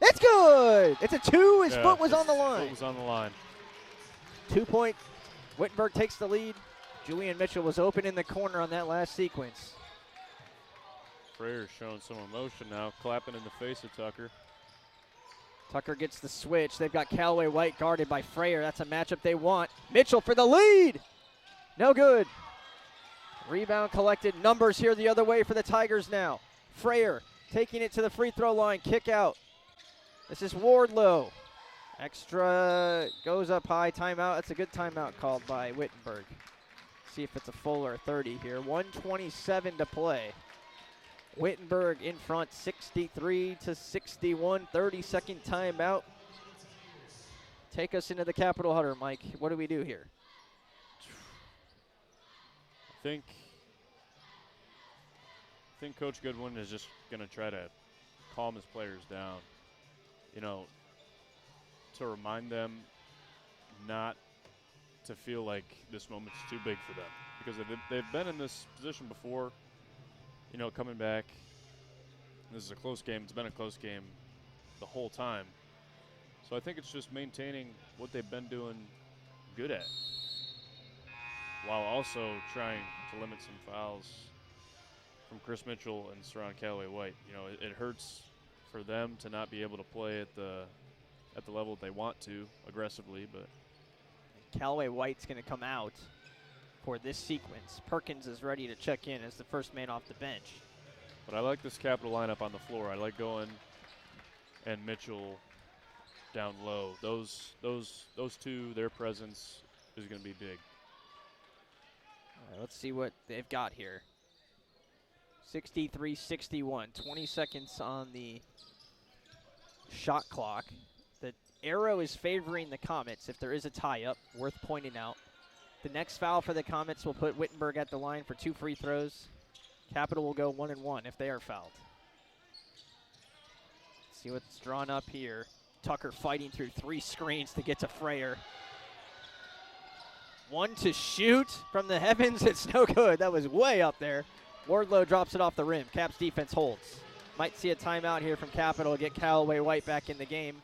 It's good. It's a 2. His foot was on the line. Foot was on the line. 2-point. Wittenberg takes the lead. Julian Mitchell was open in the corner on that last sequence. Frayer's showing some emotion now, clapping in the face of Tucker. Tucker gets the switch. They've got Callaway White guarded by Frayer. That's a matchup they want. Mitchell for the lead. No good. Rebound collected. Numbers here the other way for the Tigers now. Frayer taking it to the free throw line. Kick out. This is Wardlow. Extra goes up high. Timeout. That's a good timeout called by Wittenberg. See if it's a full or a 30 here. 1:27 to play. Wittenberg in front, 63-61. 30-second timeout. Take us into the Capitol Huddle, Mike. What do we do here? I think Coach Goodwin is just going to try to calm his players down. You know, to remind them not to feel like this moment's too big for them, because they've been in this position before, you know, coming back. This is a close game. It's been a close game the whole time. So I think it's just maintaining what they've been doing good at, while also trying to limit some fouls from Chris Mitchell and surround Callaway White. You know, it hurts for them to not be able to play at the level they want to aggressively, but Callaway White's going to come out for this sequence. Perkins is ready to check in as the first man off the bench. But I like this Capital lineup on the floor. I like going and Mitchell down low. Those two, their presence is going to be big. All right, let's see what they've got here. 63-61. 20 seconds on the shot clock. The arrow is favoring the Comets if there is a tie-up, worth pointing out. The next foul for the Comets will put Wittenberg at the line for 2 free throws. Capital will go 1-1 if they are fouled. See what's drawn up here. Tucker fighting through 3 screens to get to Frayer. 1 to shoot from the heavens. It's no good. That was way up there. Wardlow drops it off the rim. Caps defense holds. Might see a timeout here from Capital to get Callaway White back in the game,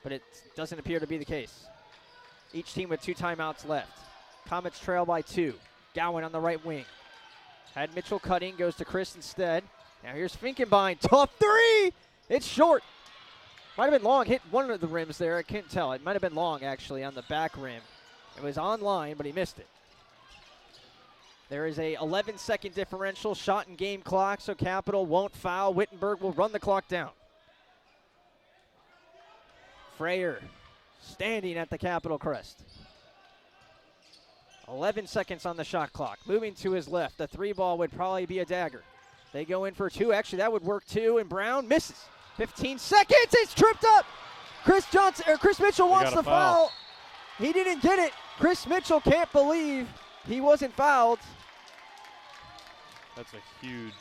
but it doesn't appear to be the case. Each team with 2 timeouts left. Comets trail by 2. Gowan on the right wing. Had Mitchell cutting, goes to Chris instead. Now here's Finkenbein. Tough 3! It's short. Might have been long. Hit one of the rims there. I can't tell. It might have been long, actually, on the back rim. It was on line, but he missed it. There is a 11-second differential shot and game clock, so Capital won't foul. Wittenberg will run the clock down. Frayer standing at the Capital crest. 11 seconds on the shot clock. Moving to his left. The 3-ball would probably be a dagger. They go in for 2. Actually, that would work too, and Brown misses. 15 seconds. It's tripped up. Chris Mitchell wants the foul. He didn't get it. Chris Mitchell can't believe he wasn't fouled. That's a huge,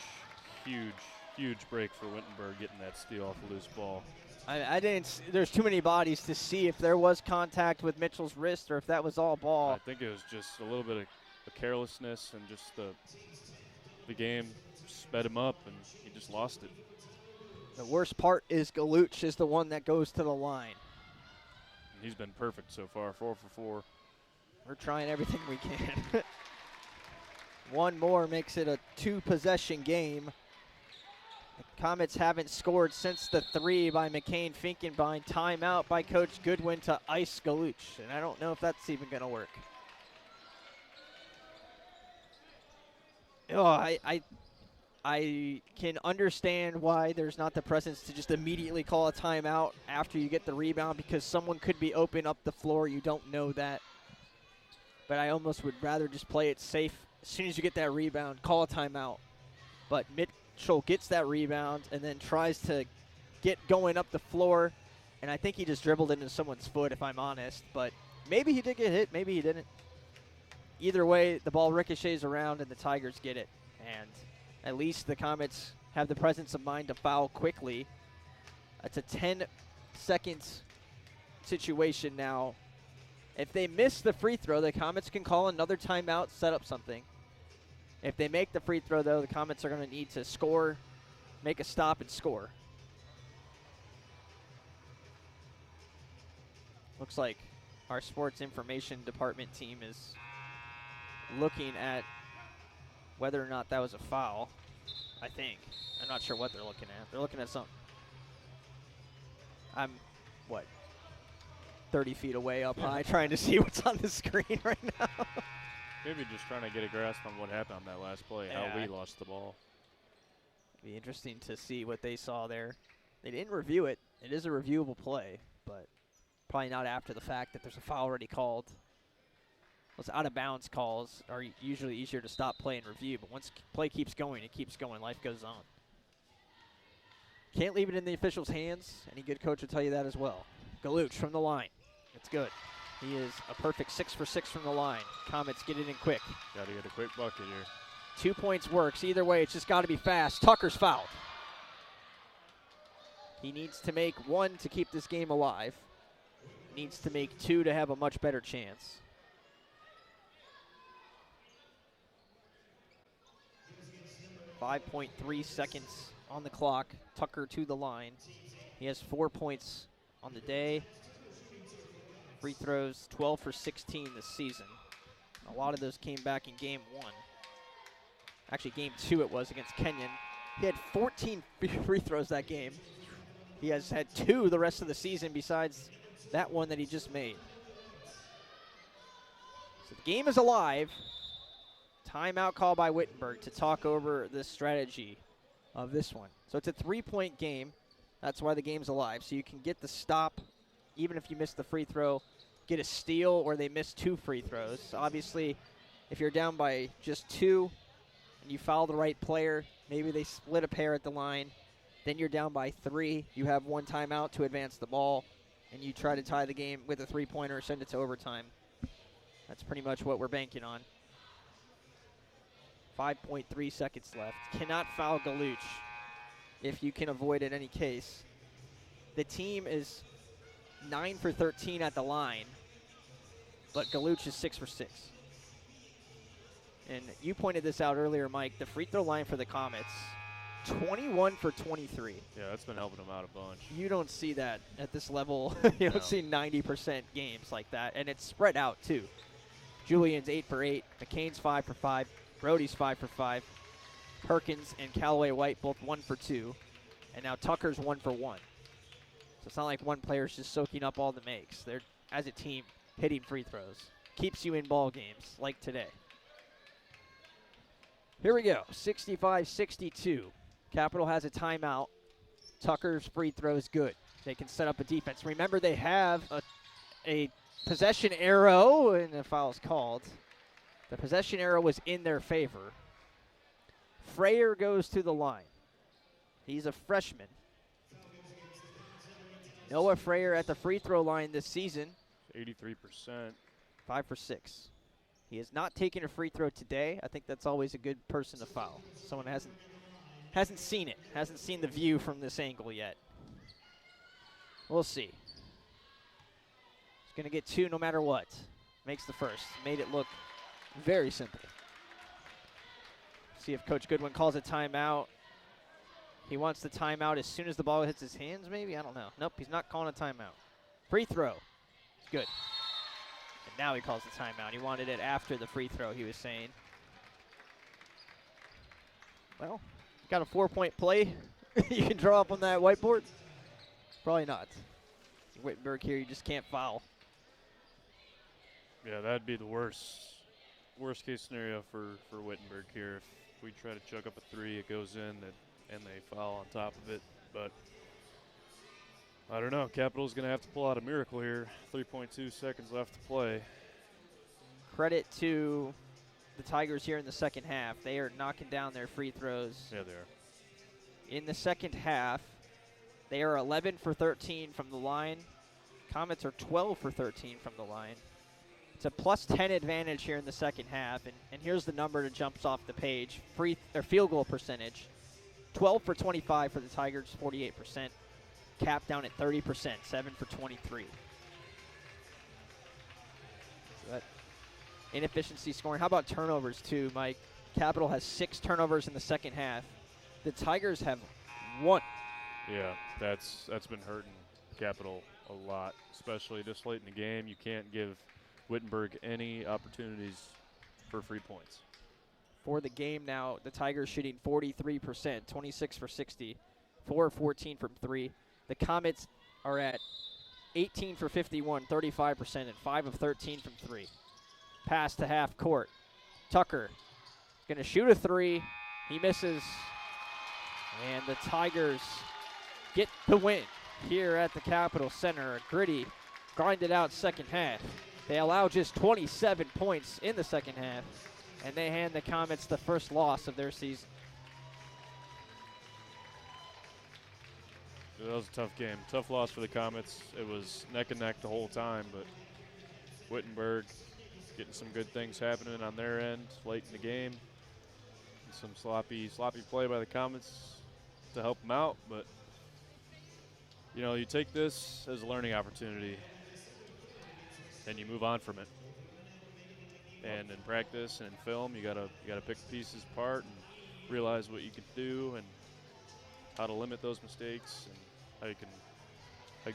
huge, huge break for Wittenberg getting that steal off a loose ball. I didn't. There's too many bodies to see if there was contact with Mitchell's wrist or if that was all ball. I think it was just a little bit of carelessness and just the game sped him up and he just lost it. The worst part is Galuch is the one that goes to the line. He's been perfect so far, 4 for 4. We're trying everything we can. One more makes it a 2-possession game. The Comets haven't scored since the 3 by McCain Finkenbein. Timeout by Coach Goodwin to ice Galuch, and I don't know if that's even going to work. Oh, I can understand why there's not the presence to just immediately call a timeout after you get the rebound, because someone could be open up the floor. You don't know that. But I almost would rather just play it safe. As soon as you get that rebound, call a timeout. But Scholl gets that rebound and then tries to get going up the floor. And I think he just dribbled into someone's foot, if I'm honest. But maybe he did get hit. Maybe he didn't. Either way, the ball ricochets around and the Tigers get it. And at least the Comets have the presence of mind to foul quickly. It's a 10-second situation now. If they miss the free throw, the Comets can call another timeout, set up something. If they make the free throw, though, the Comets are going to need to score, make a stop, and score. Looks like our sports information department team is looking at whether or not that was a foul, I think. I'm not sure what they're looking at. They're looking at something. I'm, 30 feet away up high trying to see what's on the screen right now. Maybe just trying to get a grasp on what happened on that last play, how we lost the ball. It'd be interesting to see what they saw there. They didn't review it. It is a reviewable play, but probably not after the fact that there's a foul already called. Those out-of-bounds calls are usually easier to stop play and review, but once play keeps going, it keeps going. Life goes on. Can't leave it in the officials' hands. Any good coach will tell you that as well. Galuch from the line. It's good. He is a perfect 6 for 6 from the line. Comets get it in quick. Got to get a quick bucket here. 2 points works. Either way, it's just got to be fast. Tucker's fouled. He needs to make 1 to keep this game alive. Needs to make 2 to have a much better chance. .3 seconds on the clock. Tucker to the line. He has 4 points on the day. Free throws, 12 for 16 this season. A lot of those came back in game 1. Actually, game 2 it was against Kenyon. He had 14 free throws that game. He has had 2 the rest of the season besides that one that he just made. So the game is alive. Timeout call by Wittenberg to talk over the strategy of this one. So it's a 3-point game. That's why the game's alive. So you can get the stop even if you miss the free throw, get a steal, or they miss 2 free throws. Obviously, if you're down by just 2 and you foul the right player, maybe they split a pair at the line, then you're down by 3. You have 1 timeout to advance the ball, and you try to tie the game with a 3-pointer or send it to overtime. That's pretty much what we're banking on. 5.3 seconds left. Cannot foul Galuch if you can avoid it in any case. The team is 9 for 13 at the line, but Galuch is 6 for 6. And you pointed this out earlier, Mike, the free throw line for the Comets, 21 for 23. Yeah, that's been helping them out a bunch. You don't see that at this level. You don't see 90% games like that, and it's spread out too. Julian's 8 for 8, McCain's 5 for 5, Brody's 5 for 5, Perkins and Callaway White both 1 for 2, and now Tucker's 1 for 1. So it's not like one player's just soaking up all the makes. They're, as a team, hitting free throws. Keeps you in ball games like today. Here we go, 65-62. Capital has a timeout. Tucker's free throw is good. They can set up a defense. Remember, they have a possession arrow, and the foul is called. The possession arrow was in their favor. Freyer goes to the line. He's a freshman. Noah Freyer at the free throw line this season. 83%. 5 for 6. He has not taken a free throw today. I think that's always a good person to foul. Someone hasn't seen it, hasn't seen the view from this angle yet. We'll see. He's going to get 2 no matter what. Makes the first. Made it look very simple. See if Coach Goodwin calls a timeout. He wants the timeout as soon as the ball hits his hands, maybe? I don't know. Nope, he's not calling a timeout. Free throw. It's good. And now he calls the timeout. He wanted it after the free throw, he was saying. Well, got a 4-point play you can draw up on that whiteboard? Probably not. Wittenberg here, you just can't foul. Yeah, that'd be the worst case scenario for Wittenberg here. If we try to chuck up a 3, it goes in, and they foul on top of it. But I don't know. Capital's going to have to pull out a miracle here. 3.2 seconds left to play. Credit to the Tigers here in the second half. They are knocking down their free throws. Yeah, they are. in the second half. They are 11 for 13 from the line. Comets are 12 for 13 from the line. It's a plus 10 advantage here in the second half, and here's the number that jumps off the page. Field goal percentage, 12 for 25 for the Tigers, 48%. Cap down at 30%, 7 for 23. So that inefficiency scoring. How about turnovers too, Mike? Capital has 6 turnovers in the second half. The Tigers have 1. Yeah, that's been hurting Capital a lot, especially this late in the game. You can't give Wittenberg any opportunities for free points. For the game now, the Tigers shooting 43%, 26 for 60, 4 of 14 from 3. The Comets are at 18 for 51, 35%, and 5 of 13 from 3. Pass to half court. Tucker going to shoot a 3. He misses. And the Tigers get the win here at the Capitol Center. A gritty, grinded out second half. They allow just 27 points in the second half, and they hand the Comets the first loss of their season. That was a tough game. Tough loss for the Comets. It was neck and neck the whole time, but Wittenberg getting some good things happening on their end late in the game. And some sloppy play by the Comets to help them out, but you know, you take this as a learning opportunity and you move on from it. And in practice and in film, you gotta pick the pieces apart and realize what you can do and how to limit those mistakes and how you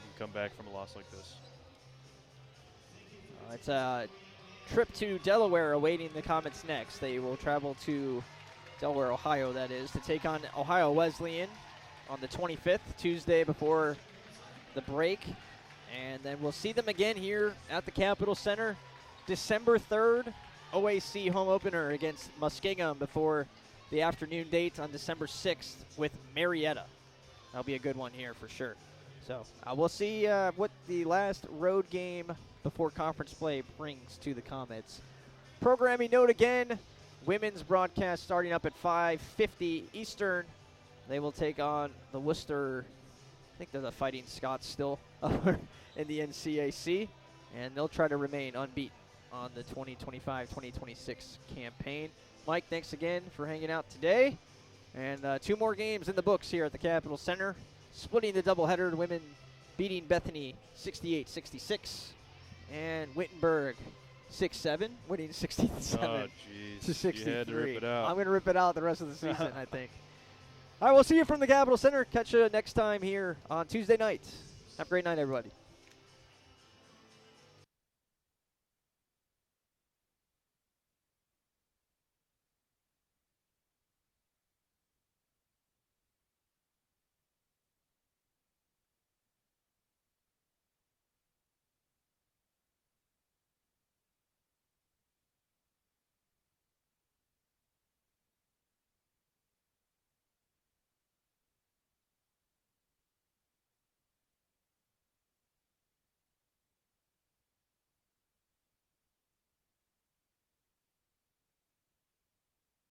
can come back from a loss like this. It's a trip to Delaware awaiting the Comets next. They will travel to Delaware, Ohio, that is, to take on Ohio Wesleyan on the 25th, Tuesday before the break. And then we'll see them again here at the Capitol Center December 3rd, OAC home opener against Muskingum before the afternoon date on December 6th with Marietta. That'll be a good one here for sure. So we'll see what the last road game before conference play brings to the Comets. Programming note again, women's broadcast starting up at 5:50 Eastern. They will take on the Worcester, I think they're the Fighting Scots still in the NCAC, and they'll try to remain unbeaten on the 2025-2026 campaign. Mike, thanks again for hanging out today. And 2 more games in the books here at the Capitol Center. Splitting the doubleheader, women beating Bethany 68-66. And Wittenberg 6-7, winning 67 to 63. You had to rip it out. I'm going to rip it out the rest of the season, I think. All right, we'll see you from the Capitol Center. Catch you next time here on Tuesday night. Have a great night, everybody.